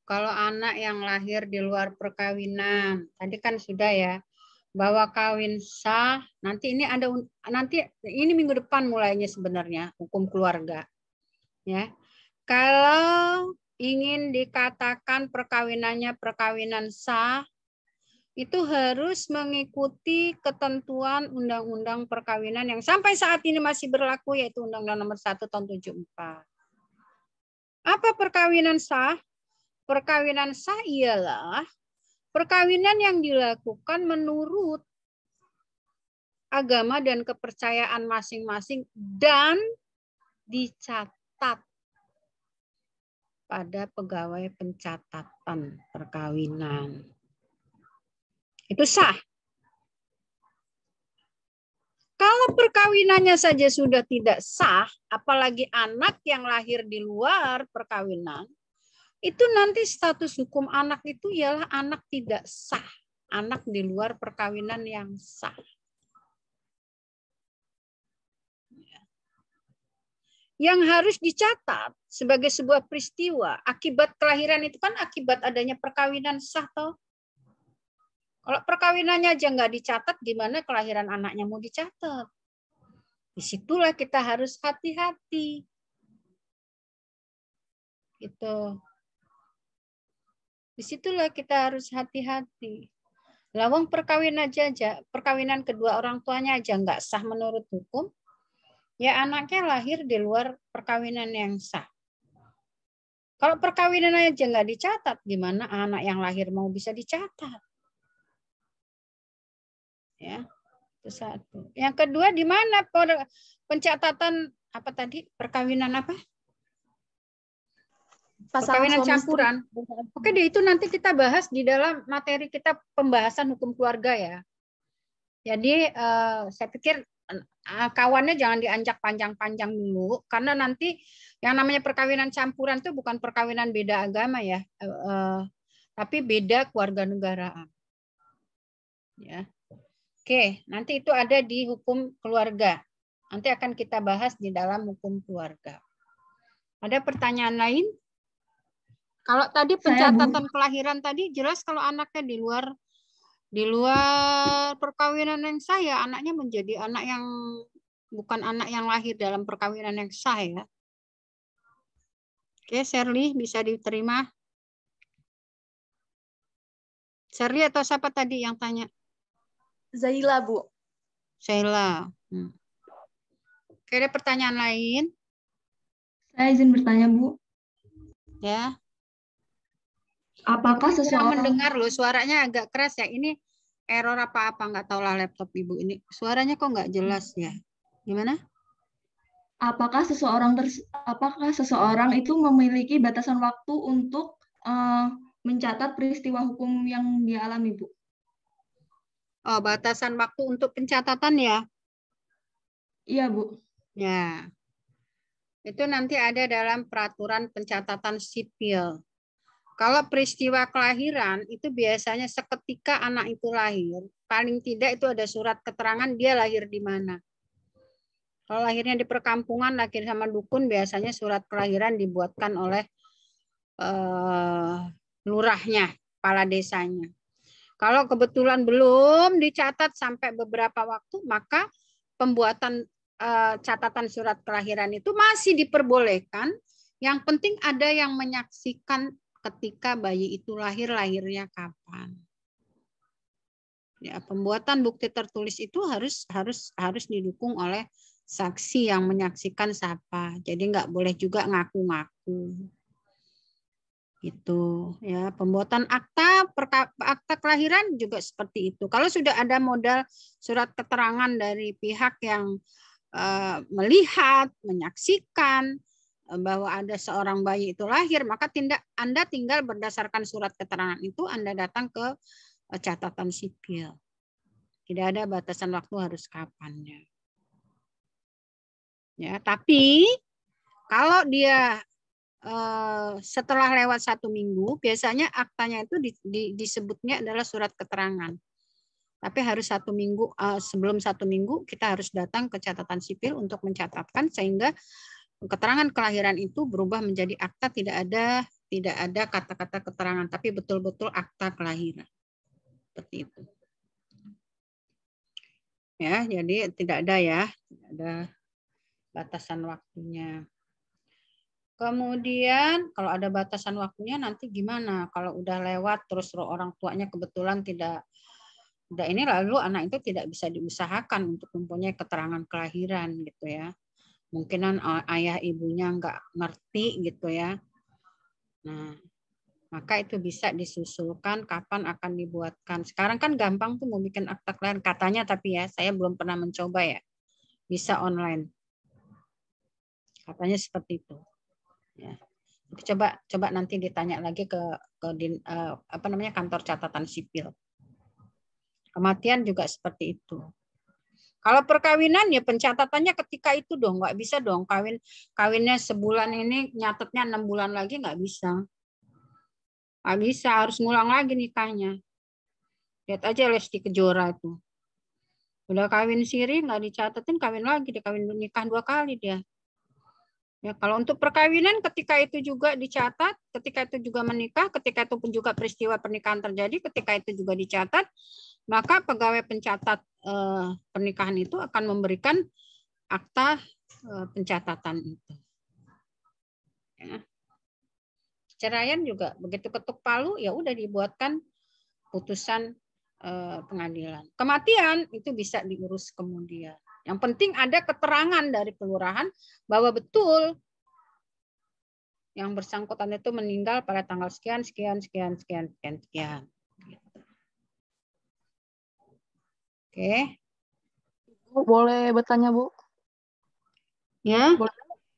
kalau anak yang lahir di luar perkawinan, tadi kan sudah ya, bahwa kawin sah, nanti ini minggu depan mulainya sebenarnya hukum keluarga. Ya. Kalau ingin dikatakan perkawinannya perkawinan sah, itu harus mengikuti ketentuan Undang-Undang Perkawinan yang sampai saat ini masih berlaku, yaitu Undang-Undang Nomor 1 Tahun 74. Apa perkawinan sah? Perkawinan sah ialah perkawinan yang dilakukan menurut agama dan kepercayaan masing-masing dan dicatat pada pegawai pencatatan perkawinan. Itu sah. Kalau perkawinannya saja sudah tidak sah, apalagi anak yang lahir di luar perkawinan, itu nanti status hukum anak itu ialah anak tidak sah, anak di luar perkawinan yang sah. Yang harus dicatat sebagai sebuah peristiwa, akibat kelahiran itu kan akibat adanya perkawinan sah toh. Kalau perkawinannya aja nggak dicatat, gimana kelahiran anaknya mau dicatat? Disitulah kita harus hati-hati. Gitu. Disitulah kita harus hati-hati. Lawang perkawinan perkawinan kedua orang tuanya aja nggak sah menurut hukum, ya anaknya lahir di luar perkawinan yang sah. Kalau perkawinan aja nggak dicatat, gimana anak yang lahir mau bisa dicatat? Ya, itu satu. Yang kedua, di mana pencatatan apa tadi? Perkawinan apa? Perkawinan campuran. Oke deh, itu nanti kita bahas di dalam materi kita pembahasan hukum keluarga ya. Jadi saya pikir kawannya jangan dianjak panjang-panjang dulu, karena nanti yang namanya perkawinan campuran itu bukan perkawinan beda agama ya, tapi beda kewarganegaraan. Ya. Oke, nanti itu ada di hukum keluarga. Nanti akan kita bahas di dalam hukum keluarga. Ada pertanyaan lain? Kalau tadi pencatatan kelahiran tadi jelas kalau anaknya di luar perkawinan yang sah ya anaknya menjadi anak yang bukan anak yang lahir dalam perkawinan yang sah ya. Oke, Shirley bisa diterima? Shirley atau siapa tadi yang tanya?
Zaila, Bu.
Zaila. Oke, ada pertanyaan lain?
Saya izin bertanya, Bu.
Ya.
Apakah seseorang
mendengar loh suaranya agak keras ya? Ini error apa-apa nggak tahu lah laptop Ibu ini. Suaranya kok nggak jelas ya? Gimana?
Apakah seseorang itu memiliki batasan waktu untuk mencatat peristiwa hukum yang dia alami, Bu?
Oh, batasan waktu untuk pencatatan ya?
Iya, Bu.
Ya. Itu nanti ada dalam peraturan pencatatan sipil. Kalau peristiwa kelahiran itu biasanya seketika anak itu lahir, paling tidak itu ada surat keterangan dia lahir di mana. Kalau lahirnya di perkampungan, lahir sama dukun, biasanya surat kelahiran dibuatkan oleh lurahnya, kepala desanya. Kalau kebetulan belum dicatat sampai beberapa waktu, maka pembuatan catatan surat kelahiran itu masih diperbolehkan. Yang penting ada yang menyaksikan ketika bayi itu lahirnya kapan. Ya, pembuatan bukti tertulis itu harus didukung oleh saksi yang menyaksikan siapa. Jadi nggak boleh juga ngaku-ngaku. Gitu ya. Pembuatan akta kelahiran juga seperti itu. Kalau sudah ada modal surat keterangan dari pihak yang melihat, menyaksikan bahwa ada seorang bayi itu lahir, maka Anda tinggal berdasarkan surat keterangan itu Anda datang ke catatan sipil. Tidak ada batasan waktu harus kapannya. Ya, tapi kalau dia setelah lewat 1 minggu, biasanya aktanya itu disebutnya adalah surat keterangan. Tapi harus 1 minggu, sebelum 1 minggu kita harus datang ke catatan sipil untuk mencatatkan sehingga keterangan kelahiran itu berubah menjadi akta, tidak ada kata-kata keterangan, tapi betul-betul akta kelahiran. Seperti itu. Ya, jadi tidak ada tidak ada batasan waktunya. Kemudian kalau ada batasan waktunya nanti gimana? Kalau udah lewat terus orang tuanya kebetulan tidak ini, lalu anak itu tidak bisa diusahakan untuk mempunyai keterangan kelahiran gitu ya. Mungkinan ayah ibunya nggak ngerti gitu ya. Nah, maka itu bisa disusulkan kapan akan dibuatkan. Sekarang kan gampang tuh mau bikin akta kelahiran katanya, tapi ya saya belum pernah mencoba ya. Bisa online. Katanya seperti itu. Ya. Coba nanti ditanya lagi ke kantor catatan sipil. Kematian juga seperti itu. Kalau perkawinan ya pencatatannya ketika itu dong, nggak bisa dong kawinnya sebulan ini nyatetnya 6 bulan lagi, nggak bisa. Nggak bisa, harus ngulang lagi nikahnya. Lihat aja Lesti Kejora itu. Udah kawin siri nggak dicatetin, kawin lagi, dia kawin nikah 2 kali dia. Ya, kalau untuk perkawinan ketika itu juga dicatat, ketika itu juga menikah, ketika itu pun juga peristiwa pernikahan terjadi, ketika itu juga dicatat, maka pegawai pencatat pernikahan itu akan memberikan akta pencatatan itu. Ya. Ceraian juga begitu ketuk palu ya udah dibuatkan putusan pengadilan. Kematian itu bisa diurus kemudian. Yang penting ada keterangan dari kelurahan bahwa betul yang bersangkutan itu meninggal pada tanggal sekian. Oke.
Bu, boleh bertanya, Bu?
Ya.
Boleh.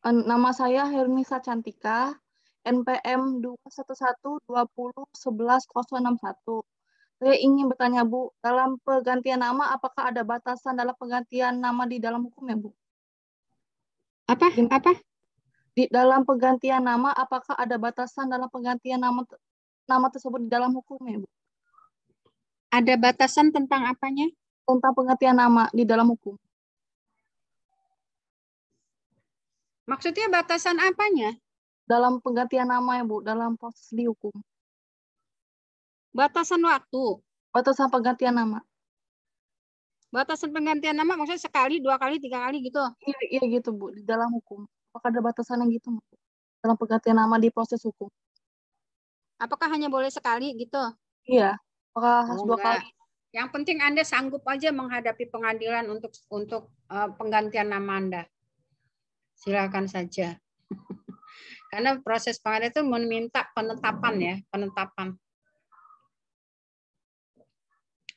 Nama saya Hernisa Cantika, NPM 211201101. Saya ingin bertanya, Bu, dalam pergantian nama, apakah ada batasan dalam pergantian nama di dalam hukum ya, Bu?
Apa?
Di dalam pergantian nama, apakah ada batasan dalam pergantian nama tersebut di dalam hukum ya, Bu?
Ada batasan tentang apanya?
Tentang pergantian nama di dalam hukum.
Maksudnya batasan apanya?
Dalam penggantian nama ya, Bu, dalam proses di hukum.
Batasan waktu.
Batasan penggantian nama.
Batasan penggantian nama maksudnya sekali, 2 kali, 3 kali gitu?
Iya gitu, Bu, di dalam hukum. Apakah ada batasan yang gitu, Bu? Dalam penggantian nama di proses hukum?
Apakah hanya boleh sekali gitu?
Iya. Apakah harus 2 kali?
Yang penting Anda sanggup aja menghadapi pengadilan untuk penggantian nama Anda. Silakan saja. Karena proses pengadilan itu meminta penetapan.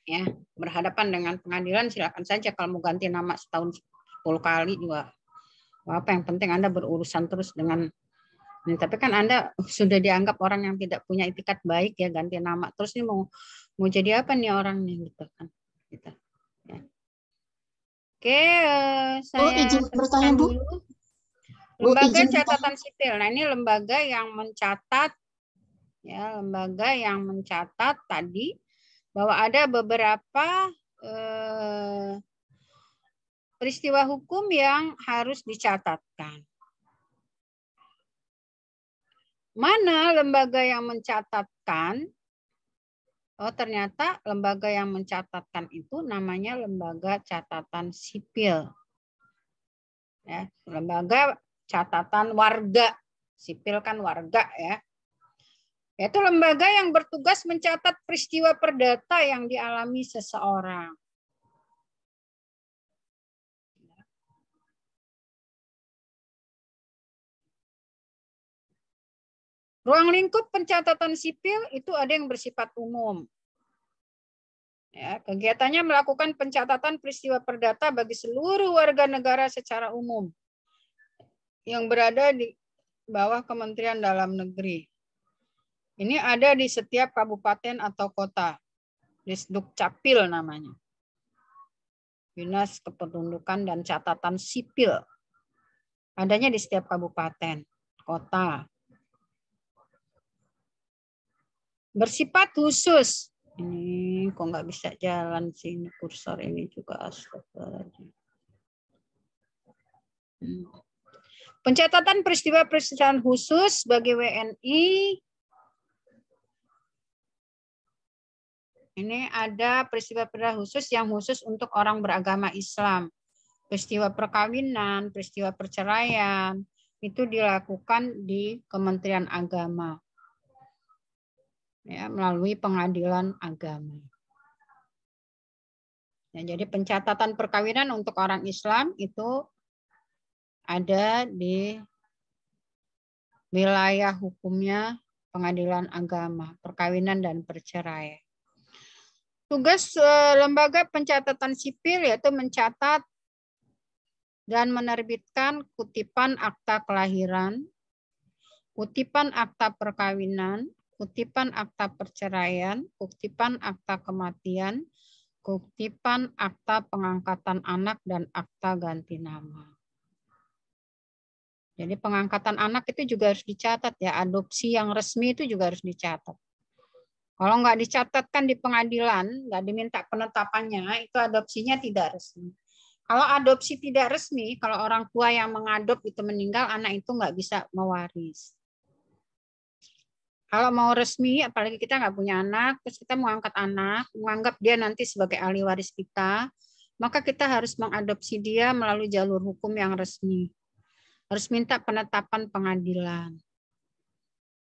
Ya, berhadapan dengan pengadilan silakan saja kalau mau ganti nama setahun 10 kali juga. Apa yang penting Anda berurusan terus dengan ini. Tapi kan Anda sudah dianggap orang yang tidak punya itikat baik ya, ganti nama. Terus ini mau jadi apa nih orangnya gitu kan. Gitu. Ya. Oke, saya
izin bertanya, Bu.
dulu. Lembaga catatan sipil. Nah, ini lembaga yang mencatat ya, lembaga yang mencatat tadi bahwa ada beberapa peristiwa hukum yang harus dicatatkan. Mana lembaga yang mencatatkan? Oh, ternyata lembaga yang mencatatkan itu namanya lembaga catatan sipil. Ya, lembaga catatan warga. Sipil kan warga ya. Yaitu lembaga yang bertugas mencatat peristiwa perdata yang dialami seseorang. Ruang lingkup pencatatan sipil itu ada yang bersifat umum. Ya, kegiatannya melakukan pencatatan peristiwa perdata bagi seluruh warga negara secara umum yang berada di bawah Kementerian Dalam Negeri. Ini ada di setiap kabupaten atau kota. Disduk Capil namanya.
Dinas Kependudukan dan Catatan Sipil. Adanya di setiap kabupaten, kota. Bersifat khusus. Ini kok nggak bisa jalan sih, ini kursor ini juga. Astagfirullahaladzim. Pencatatan peristiwa-peristiwa khusus bagi WNI. Ini ada peristiwa-peristiwa khusus yang khusus untuk orang beragama Islam. Peristiwa perkawinan, peristiwa perceraian, itu dilakukan di Kementerian Agama. Ya, melalui pengadilan agama. Ya, jadi pencatatan perkawinan untuk orang Islam itu ada di wilayah hukumnya pengadilan agama, perkawinan dan perceraian. Tugas lembaga pencatatan sipil yaitu mencatat dan menerbitkan kutipan akta kelahiran, kutipan akta perkawinan, kutipan akta perceraian, kutipan akta kematian, kutipan akta pengangkatan anak, dan akta ganti nama. Jadi pengangkatan anak itu juga harus dicatat ya, adopsi yang resmi itu juga harus dicatat. Kalau nggak dicatatkan di pengadilan, nggak diminta penetapannya, itu adopsinya tidak resmi. Kalau adopsi tidak resmi, kalau orang tua yang mengadop itu meninggal, anak itu nggak bisa mewaris. Kalau mau resmi, apalagi kita nggak punya anak, terus kita mau angkat anak, menganggap dia nanti sebagai ahli waris kita, maka kita harus mengadopsi dia melalui jalur hukum yang resmi. Harus minta penetapan pengadilan.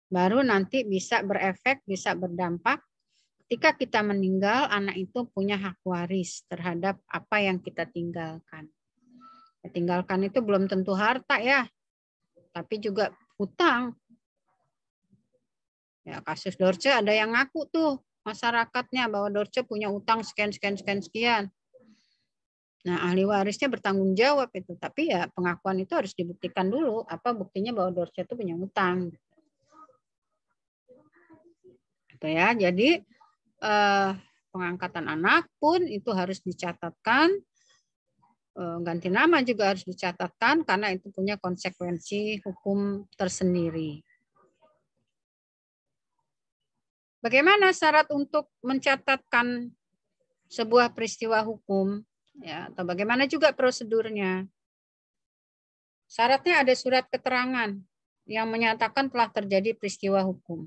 Baru nanti bisa berefek, bisa berdampak. Ketika kita meninggal, anak itu punya hak waris terhadap apa yang kita tinggalkan. Tinggalkan itu belum tentu harta ya, tapi juga hutang. Ya, kasus Dorce ada yang ngaku tuh masyarakatnya bahwa Dorce punya utang sekian. Nah, ahli warisnya bertanggung jawab itu, tapi ya pengakuan itu harus dibuktikan dulu apa buktinya bahwa Dorce itu punya utang. Gitu ya. Jadi pengangkatan anak pun itu harus dicatatkan, ganti nama juga harus dicatatkan karena itu punya konsekuensi hukum tersendiri. Bagaimana syarat untuk mencatatkan sebuah peristiwa hukum? Ya, atau bagaimana juga prosedurnya? Syaratnya ada surat keterangan yang menyatakan telah terjadi peristiwa hukum.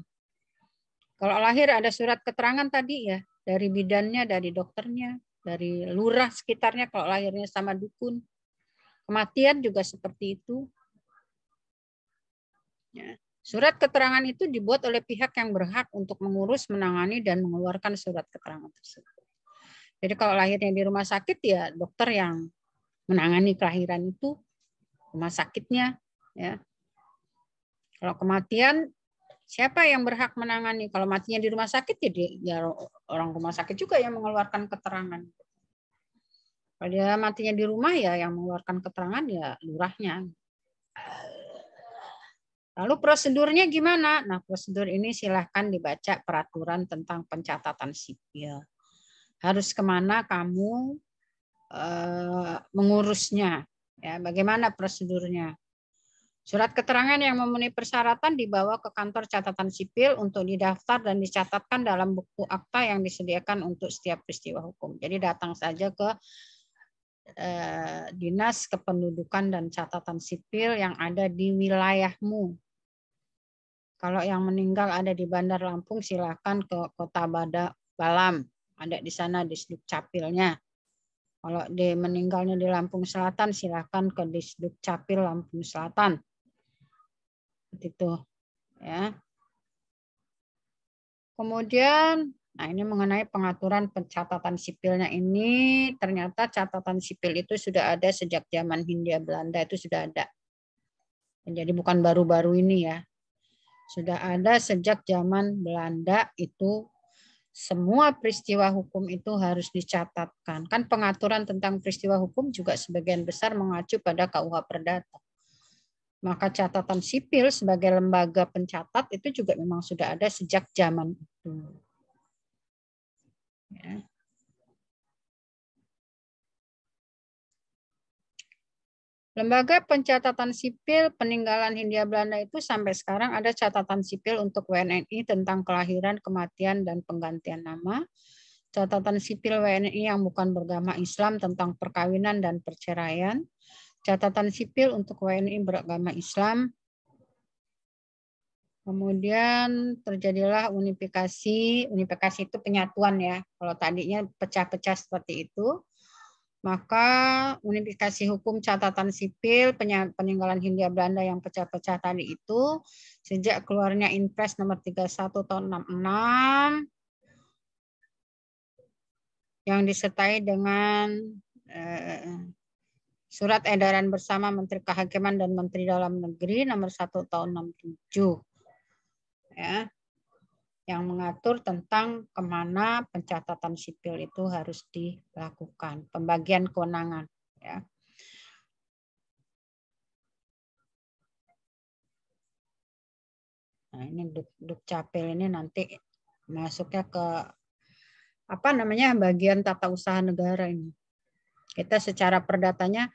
Kalau lahir ada surat keterangan tadi ya, dari bidannya, dari dokternya, dari lurah sekitarnya kalau lahirnya sama dukun. Kematian juga seperti itu. Ya. Surat keterangan itu dibuat oleh pihak yang berhak untuk mengurus, menangani, dan mengeluarkan surat keterangan tersebut. Jadi kalau lahirnya di rumah sakit ya dokter yang menangani kelahiran itu, rumah sakitnya. Ya. Kalau kematian, siapa yang berhak menangani? Kalau matinya di rumah sakit, ya orang rumah sakit juga yang mengeluarkan keterangan. Kalau dia matinya di rumah, ya yang mengeluarkan keterangan ya lurahnya. Lalu prosedurnya gimana? Nah, prosedur ini silahkan dibaca peraturan tentang pencatatan sipil. Harus kemana kamu mengurusnya? Ya, bagaimana prosedurnya? Surat keterangan yang memenuhi persyaratan dibawa ke kantor catatan sipil untuk didaftar dan dicatatkan dalam buku akta yang disediakan untuk setiap peristiwa hukum. Jadi datang saja ke Dinas Kependudukan dan Catatan Sipil yang ada di wilayahmu. Kalau yang meninggal ada di Bandar Lampung, silakan ke Kota Balam. Ada di sana Disduk Capilnya. Kalau meninggalnya di Lampung Selatan, silakan ke Disduk Capil Lampung Selatan. Itu ya. Kemudian, nah ini mengenai pengaturan pencatatan sipilnya ini, ternyata catatan sipil itu sudah ada sejak zaman Hindia Belanda, itu sudah ada. Jadi bukan baru-baru ini ya. Sudah ada sejak zaman Belanda itu semua peristiwa hukum itu harus dicatatkan. Kan pengaturan tentang peristiwa hukum juga sebagian besar mengacu pada KUH Perdata. Maka catatan sipil sebagai lembaga pencatat itu juga memang sudah ada sejak zaman itu. Ya. Lembaga pencatatan sipil peninggalan Hindia Belanda itu sampai sekarang ada catatan sipil untuk WNI tentang kelahiran, kematian, dan penggantian nama. Catatan sipil WNI yang bukan beragama Islam tentang perkawinan dan perceraian. Catatan sipil untuk WNI beragama Islam. Kemudian terjadilah unifikasi. Unifikasi itu penyatuan ya. Kalau tadinya pecah-pecah seperti itu. Maka unifikasi hukum catatan sipil peninggalan Hindia Belanda yang pecah-pecah tadi itu sejak keluarnya Inpres nomor 31 tahun 66 yang disertai dengan surat edaran bersama Menteri Kehakiman dan Menteri Dalam Negeri nomor 1 tahun 67 ya, yang mengatur tentang kemana pencatatan sipil itu harus dilakukan, pembagian kewenangan. Ya. Nah ini Dukcapil ini nanti masuknya ke apa namanya bagian tata usaha negara ini. Kita secara perdatanya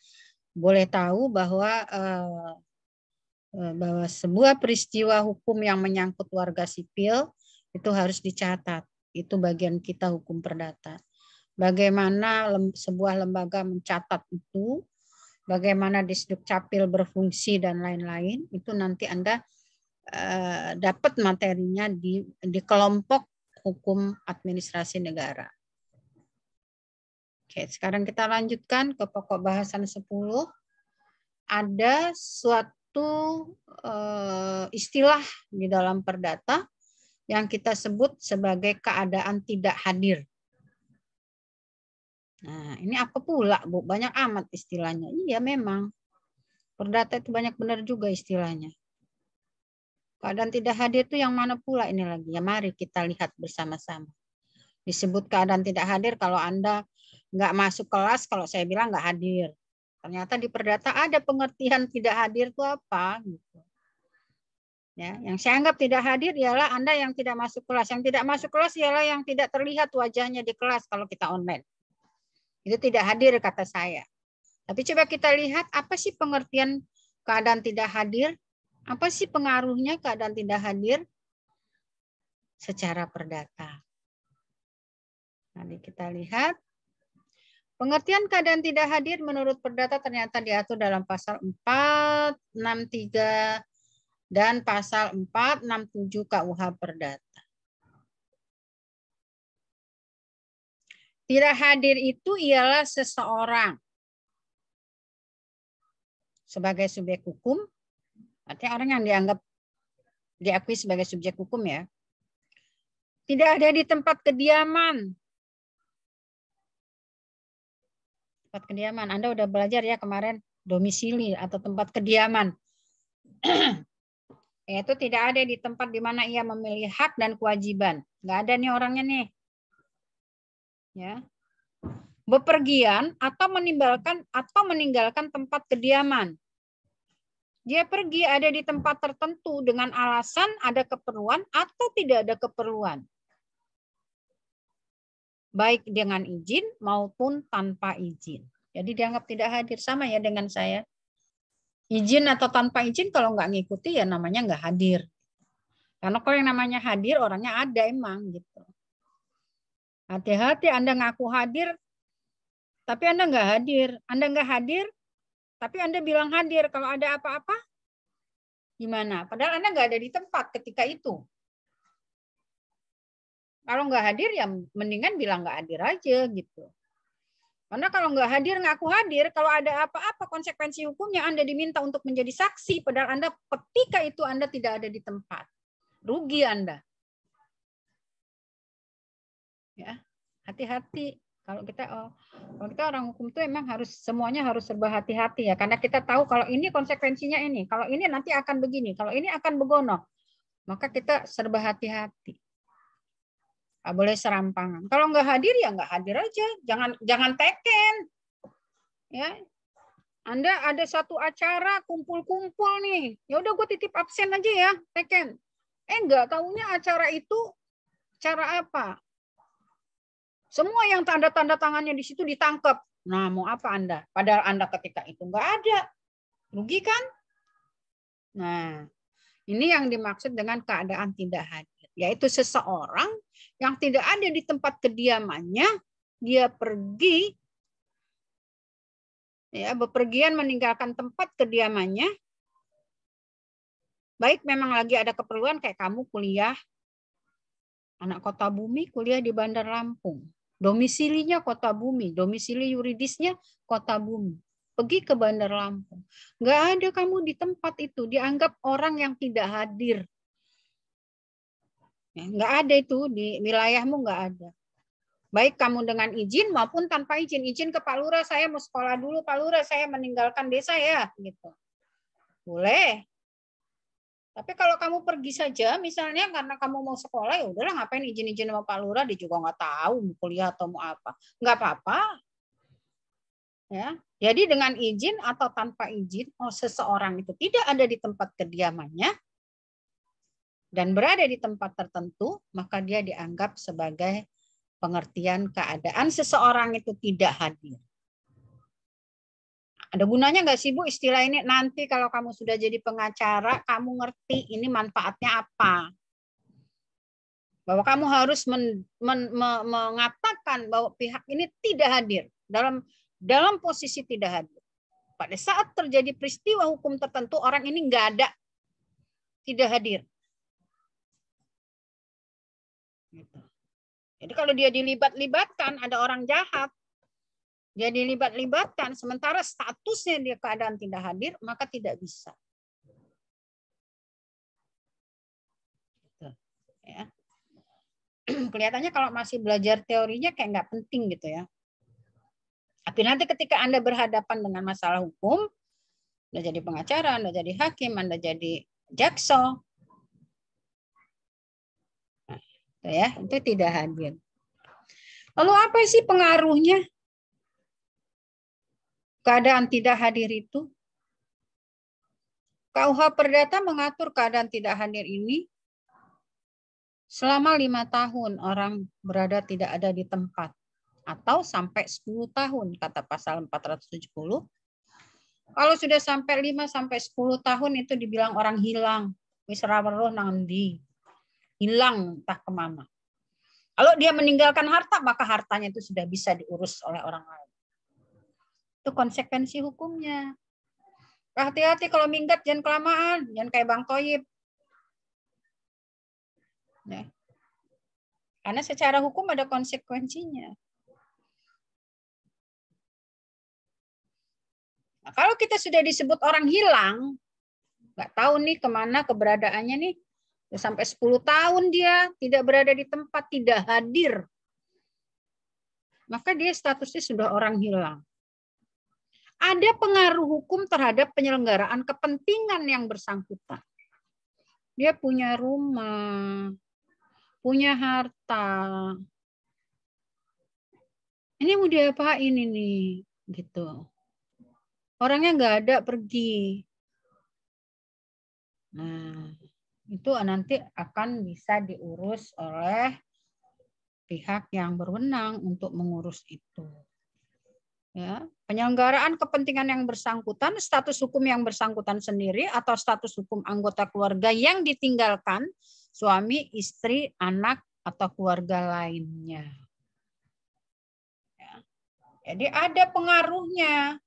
boleh tahu bahwa sebuah peristiwa hukum yang menyangkut warga sipil itu harus dicatat. Itu bagian kita hukum perdata. Bagaimana sebuah lembaga mencatat itu, bagaimana Disdukcapil berfungsi dan lain-lain, itu nanti Anda dapat materinya di kelompok hukum administrasi negara. Oke, sekarang kita lanjutkan ke pokok bahasan 10. Ada suatu istilah di dalam perdata yang kita sebut sebagai keadaan tidak hadir. Nah, ini apa pula, Bu? Banyak amat istilahnya. Iya, memang. Perdata itu banyak benar juga istilahnya. Keadaan tidak hadir itu yang mana pula ini lagi? Ya, mari kita lihat bersama-sama. Disebut keadaan tidak hadir kalau Anda nggak masuk kelas, kalau saya bilang nggak hadir. Ternyata di perdata ada pengertian tidak hadir itu apa? Gitu. Ya, yang saya anggap tidak hadir ialah Anda yang tidak masuk kelas. Yang tidak masuk kelas ialah yang tidak terlihat wajahnya di kelas kalau kita online. Itu tidak hadir kata saya. Tapi coba kita lihat apa sih pengertian keadaan tidak hadir? Apa sih pengaruhnya keadaan tidak hadir secara perdata? Nanti kita lihat. Pengertian keadaan tidak hadir menurut perdata ternyata diatur dalam pasal 463 dan pasal 467 KUH Perdata. Tidak hadir itu ialah seseorang sebagai subjek hukum, artinya orang yang diakui sebagai subjek hukum ya, tidak ada di tempat kediaman. Tempat kediaman, Anda udah belajar ya kemarin domisili atau tempat kediaman. Yaitu tidak ada di tempat di mana ia memiliki hak dan kewajiban. Nggak ada nih orangnya nih. Ya. Bepergian atau meninggalkan tempat kediaman. Dia pergi ada di tempat tertentu dengan alasan ada keperluan atau tidak ada keperluan. Baik dengan izin maupun tanpa izin. Jadi dianggap tidak hadir, sama ya dengan saya. Izin atau tanpa izin kalau nggak ngikuti ya namanya nggak hadir. Karena kalau yang namanya hadir orangnya ada emang gitu. Hati-hati Anda ngaku hadir tapi Anda nggak hadir. Anda nggak hadir tapi Anda bilang hadir. Kalau ada apa-apa gimana? Padahal Anda nggak ada di tempat ketika itu. Kalau nggak hadir ya mendingan bilang nggak hadir aja gitu. Karena kalau nggak hadir, ngaku hadir, kalau ada apa-apa konsekuensi hukumnya Anda diminta untuk menjadi saksi, padahal Anda ketika itu Anda tidak ada di tempat. Rugi Anda. Ya, hati-hati. Kalau kita orang hukum itu emang semuanya harus serba hati-hati ya, karena kita tahu kalau ini konsekuensinya ini, kalau ini nanti akan begini, kalau ini akan begono, maka kita serba hati-hati. Nggak boleh serampangan. Kalau nggak hadir ya nggak hadir aja. Jangan teken. Ya, Anda ada satu acara kumpul-kumpul nih. Ya udah gue titip absen aja ya, teken. Nggak taunya acara itu cara apa? Semua yang tanda tangannya di situ ditangkap. Nah mau apa Anda? Padahal Anda ketika itu nggak ada. Rugi kan? Nah, ini yang dimaksud dengan keadaan tidak hadir, yaitu seseorang yang tidak ada di tempat kediamannya, dia pergi, ya, bepergian meninggalkan tempat kediamannya, baik memang lagi ada keperluan kayak kamu kuliah, anak Kota Bumi kuliah di Bandar Lampung, domisilinya Kota Bumi, domisili yuridisnya Kota Bumi, pergi ke Bandar Lampung, nggak ada kamu di tempat itu, dianggap orang yang tidak hadir. Ya, nggak ada itu di wilayahmu, nggak ada. Baik kamu dengan izin maupun tanpa izin. Izin ke Pak Lurah, saya mau sekolah dulu Pak Lurah, saya meninggalkan desa ya, gitu. Boleh. Tapi kalau kamu pergi saja, misalnya karena kamu mau sekolah, ya udahlah ngapain izin-izin sama Pak Lurah, dia juga nggak tahu mau kuliah atau mau apa, nggak apa-apa. Ya, jadi dengan izin atau tanpa izin, seseorang itu tidak ada di tempat kediamannya dan berada di tempat tertentu, maka dia dianggap sebagai pengertian keadaan seseorang itu tidak hadir. Ada gunanya nggak sih Bu istilah ini? Nanti kalau kamu sudah jadi pengacara, kamu ngerti ini manfaatnya apa. Bahwa kamu harus mengatakan bahwa pihak ini tidak hadir, dalam posisi tidak hadir. Pada saat terjadi peristiwa hukum tertentu, orang ini nggak ada, tidak hadir. Gitu. Jadi kalau dia dilibat-libatkan, ada orang jahat, dia dilibat-libatkan, sementara statusnya dia keadaan tidak hadir, maka tidak bisa. Gitu. Ya. Kelihatannya kalau masih belajar teorinya kayak nggak penting gitu ya. Tapi nanti ketika Anda berhadapan dengan masalah hukum, Anda jadi pengacara, Anda jadi hakim, Anda jadi jaksa, nah, itu ya, itu tidak hadir. Lalu apa sih pengaruhnya? Keadaan tidak hadir itu, KUH Perdata mengatur keadaan tidak hadir ini selama 5 tahun orang berada tidak ada di tempat atau sampai 10 tahun kata pasal 470. Kalau sudah sampai 5 sampai 10 tahun itu dibilang orang hilang, wis ra weruh nang ndi. Hilang entah kemana. Kalau dia meninggalkan harta, maka hartanya itu sudah bisa diurus oleh orang lain. Itu konsekuensi hukumnya. Hati-hati kalau minggat, jangan kelamaan. Jangan kayak Bang Toyib. Ya. Karena secara hukum ada konsekuensinya. Nah, kalau kita sudah disebut orang hilang, nggak tahu nih kemana keberadaannya nih, sampai 10 tahun dia tidak berada di tempat, tidak hadir, maka dia statusnya sudah orang hilang. Ada pengaruh hukum terhadap penyelenggaraan kepentingan yang bersangkutan. Dia punya rumah, punya harta. Ini mau diapain ini? Gitu. Orangnya nggak ada, pergi. Nah, itu nanti akan bisa diurus oleh pihak yang berwenang untuk mengurus itu. Ya, penyelenggaraan kepentingan yang bersangkutan, status hukum yang bersangkutan sendiri atau status hukum anggota keluarga yang ditinggalkan, suami, istri, anak, atau keluarga lainnya. Ya. Jadi ada pengaruhnya.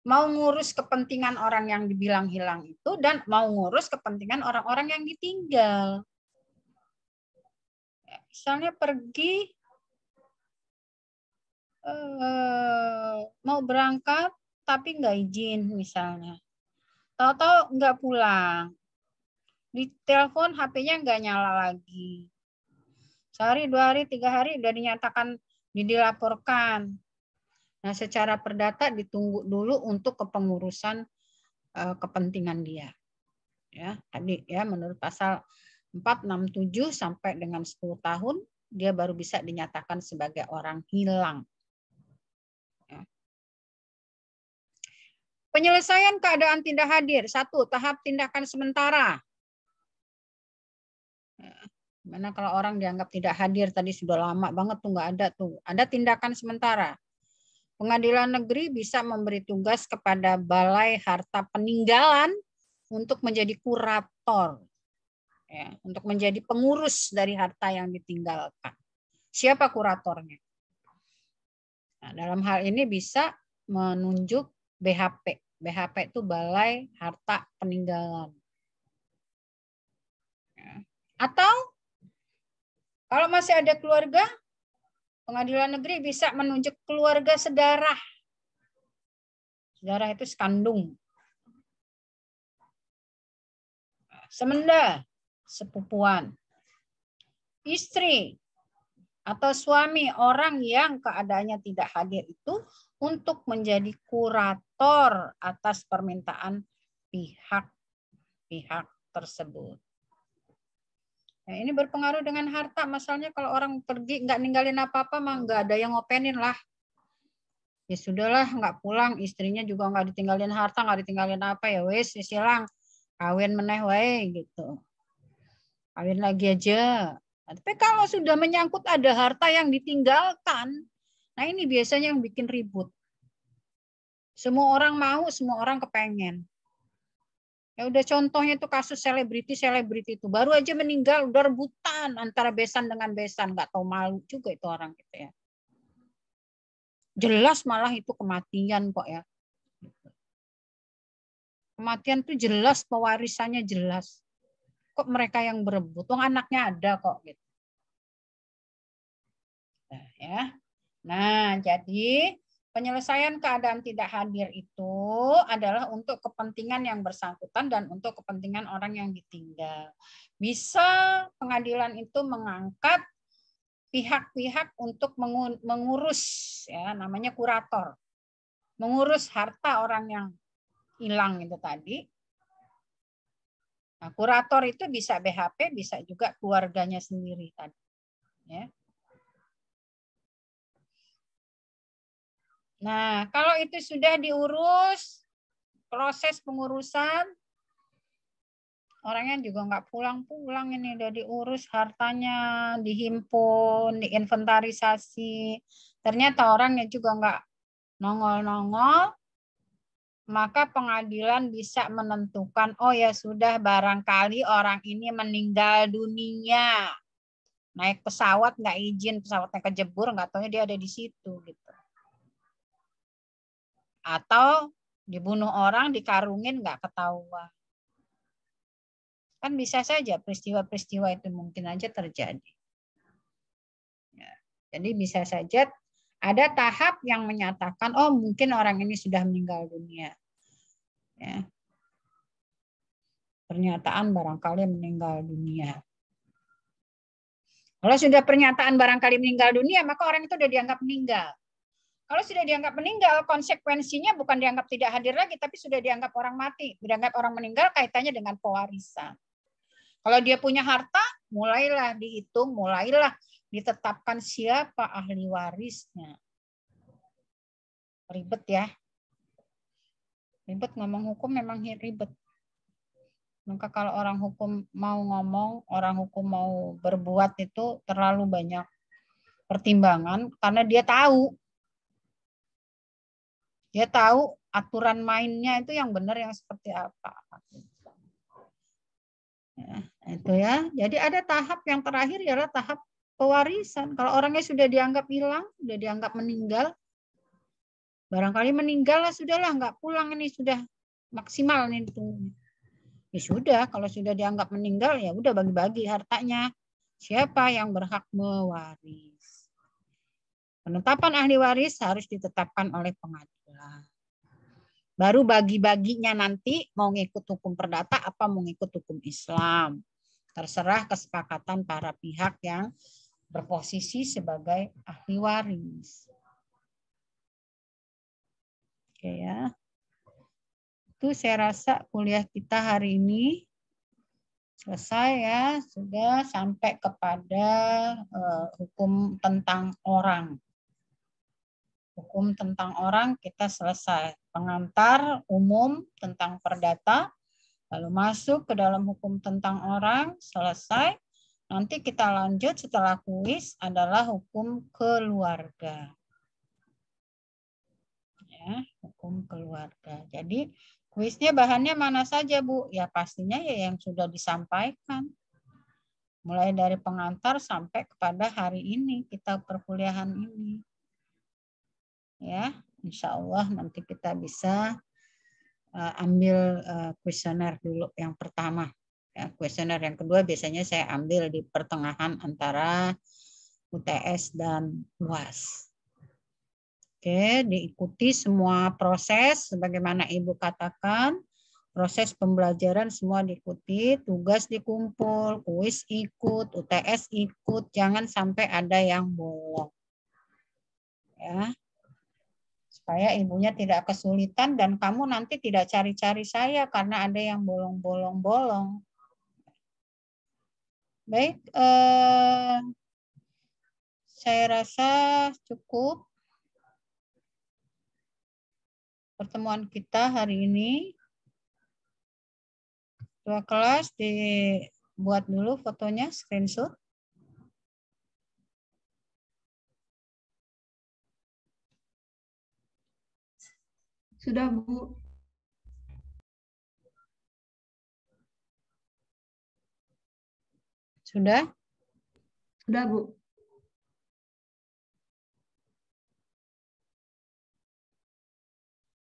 Mau ngurus kepentingan orang yang dibilang hilang itu dan mau ngurus kepentingan orang-orang yang ditinggal. Ya, misalnya pergi, mau berangkat tapi nggak izin misalnya, tahu-tahu nggak pulang, ditelepon HP-nya nggak nyala lagi, sehari 2 hari 3 hari udah dinyatakan dilaporkan. Nah secara perdata ditunggu dulu untuk kepengurusan kepentingan dia. Ya tadi ya menurut pasal 467 sampai dengan 10 tahun dia baru bisa dinyatakan sebagai orang hilang. Penyelesaian keadaan tidak hadir. 1. Tahap tindakan sementara. Mana kalau orang dianggap tidak hadir tadi sudah lama banget tuh nggak ada tuh. Ada tindakan sementara. Pengadilan negeri bisa memberi tugas kepada Balai Harta Peninggalan untuk menjadi kurator, ya, untuk menjadi pengurus dari harta yang ditinggalkan. Siapa kuratornya? Nah, dalam hal ini bisa menunjuk BHP. BHP itu Balai Harta Peninggalan. Ya. Atau kalau masih ada keluarga, pengadilan negeri bisa menunjuk keluarga sedarah. Sedarah itu sekandung. Semenda, sepupuan. Istri atau suami orang yang keadaannya tidak hadir itu untuk menjadi kurator atas permintaan pihak-pihak tersebut. Nah, ini berpengaruh dengan harta. Masalahnya kalau orang pergi nggak ninggalin apa-apa, mah nggak ada yang ngopenin lah. Ya sudahlah, nggak pulang, istrinya juga nggak ditinggalin harta, nggak ditinggalin apa, ya wes silang kawin meneh wae gitu. Kawin lagi aja. Nah, tapi kalau sudah menyangkut ada harta yang ditinggalkan, nah ini biasanya yang bikin ribut. Semua orang mau, semua orang kepengen. Ya udah contohnya itu kasus selebriti itu baru aja meninggal udah rebutan antara besan dengan besan, nggak tahu malu juga itu orang gitu ya. Jelas malah itu kematian kok ya. Kematian tuh jelas, pewarisannya jelas. Kok mereka yang berebut? Wong anaknya ada kok gitu. Nah, ya. Nah, jadi penyelesaian keadaan tidak hadir itu adalah untuk kepentingan yang bersangkutan dan untuk kepentingan orang yang ditinggal. Bisa pengadilan itu mengangkat pihak-pihak untuk mengurus, ya namanya kurator. Mengurus harta orang yang hilang itu tadi. Nah, kurator itu bisa BHP, bisa juga keluarganya sendiri tadi. Ya. Nah, kalau itu sudah diurus, proses pengurusan, orangnya juga nggak pulang-pulang, ini udah diurus, hartanya dihimpun, diinventarisasi. Ternyata orangnya juga nggak nongol-nongol, maka pengadilan bisa menentukan, oh ya sudah barangkali orang ini meninggal dunia. Naik pesawat nggak izin, pesawatnya kejebur, nggak taunya dia ada di situ gitu. Atau dibunuh orang, dikarungin nggak ketahuan. Kan bisa saja peristiwa-peristiwa itu mungkin aja terjadi. Ya, jadi bisa saja ada tahap yang menyatakan, oh mungkin orang ini sudah meninggal dunia. Ya. Pernyataan barangkali meninggal dunia. Kalau sudah pernyataan barangkali meninggal dunia, maka orang itu sudah dianggap meninggal. Kalau sudah dianggap meninggal, konsekuensinya bukan dianggap tidak hadir lagi, tapi sudah dianggap orang mati. Dianggap orang meninggal kaitannya dengan pewarisan. Kalau dia punya harta, mulailah dihitung, mulailah ditetapkan siapa ahli warisnya. Ribet ya. Ribet, ngomong hukum memang ribet. Maka kalau orang hukum mau ngomong, orang hukum mau berbuat itu terlalu banyak pertimbangan karena dia tahu. Dia tahu aturan mainnya itu yang benar yang seperti apa. Ya, itu ya. Jadi ada tahap yang terakhir ialah tahap pewarisan. Kalau orangnya sudah dianggap hilang, sudah dianggap meninggal, barangkali meninggal lah sudahlah, nggak pulang ini sudah maksimal nih ditunggu. Ya sudah, kalau sudah dianggap meninggal ya udah bagi-bagi hartanya. Siapa yang berhak mewaris? Penetapan ahli waris harus ditetapkan oleh pengadilan. Baru bagi-baginya nanti mau ngikut hukum perdata apa mau ngikut hukum Islam. Terserah kesepakatan para pihak yang berposisi sebagai ahli waris. Oke ya. Itu saya rasa kuliah kita hari ini selesai ya. Sudah sampai kepada hukum tentang orang. Hukum tentang orang kita selesai. Pengantar umum tentang perdata. Lalu masuk ke dalam hukum tentang orang, selesai. Nanti kita lanjut setelah kuis adalah hukum keluarga. Ya, hukum keluarga. Jadi kuisnya bahannya mana saja, Bu? Ya pastinya ya yang sudah disampaikan. Mulai dari pengantar sampai kepada hari ini, kita perkuliahan ini. Ya, insya Allah nanti kita bisa ambil kuesioner dulu yang pertama. Ya, kuesioner yang kedua biasanya saya ambil di pertengahan antara UTS dan UAS. Oke, diikuti semua proses sebagaimana Ibu katakan, proses pembelajaran semua diikuti, tugas dikumpul, kuis ikut, UTS ikut, jangan sampai ada yang bolong. Ya. Supaya ibunya tidak kesulitan dan kamu nanti tidak cari-cari saya karena ada yang bolong-bolong-bolong. Baik, saya rasa cukup pertemuan kita hari ini. Ketua kelas dibuat dulu fotonya, screenshot.
Sudah, Bu.
Sudah?
Sudah, Bu.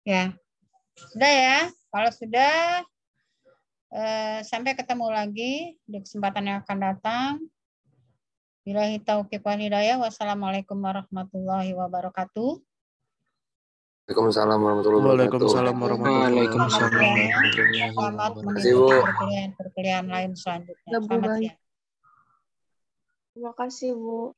Ya, sudah ya. Kalau sudah, sampai ketemu lagi di kesempatan yang akan datang. Billahi taufiq wal hidayah. Wassalamualaikum warahmatullahi wabarakatuh.
Waalaikumsalam warahmatullahi wabarakatuh.
Waalaikumsalam warahmatullahi
Waalaikumsalam.
Selamat
Terima kasih, Bu.
mengikuti perkuliahan lain selanjutnya. Selamat siang.
Terima kasih, Bu.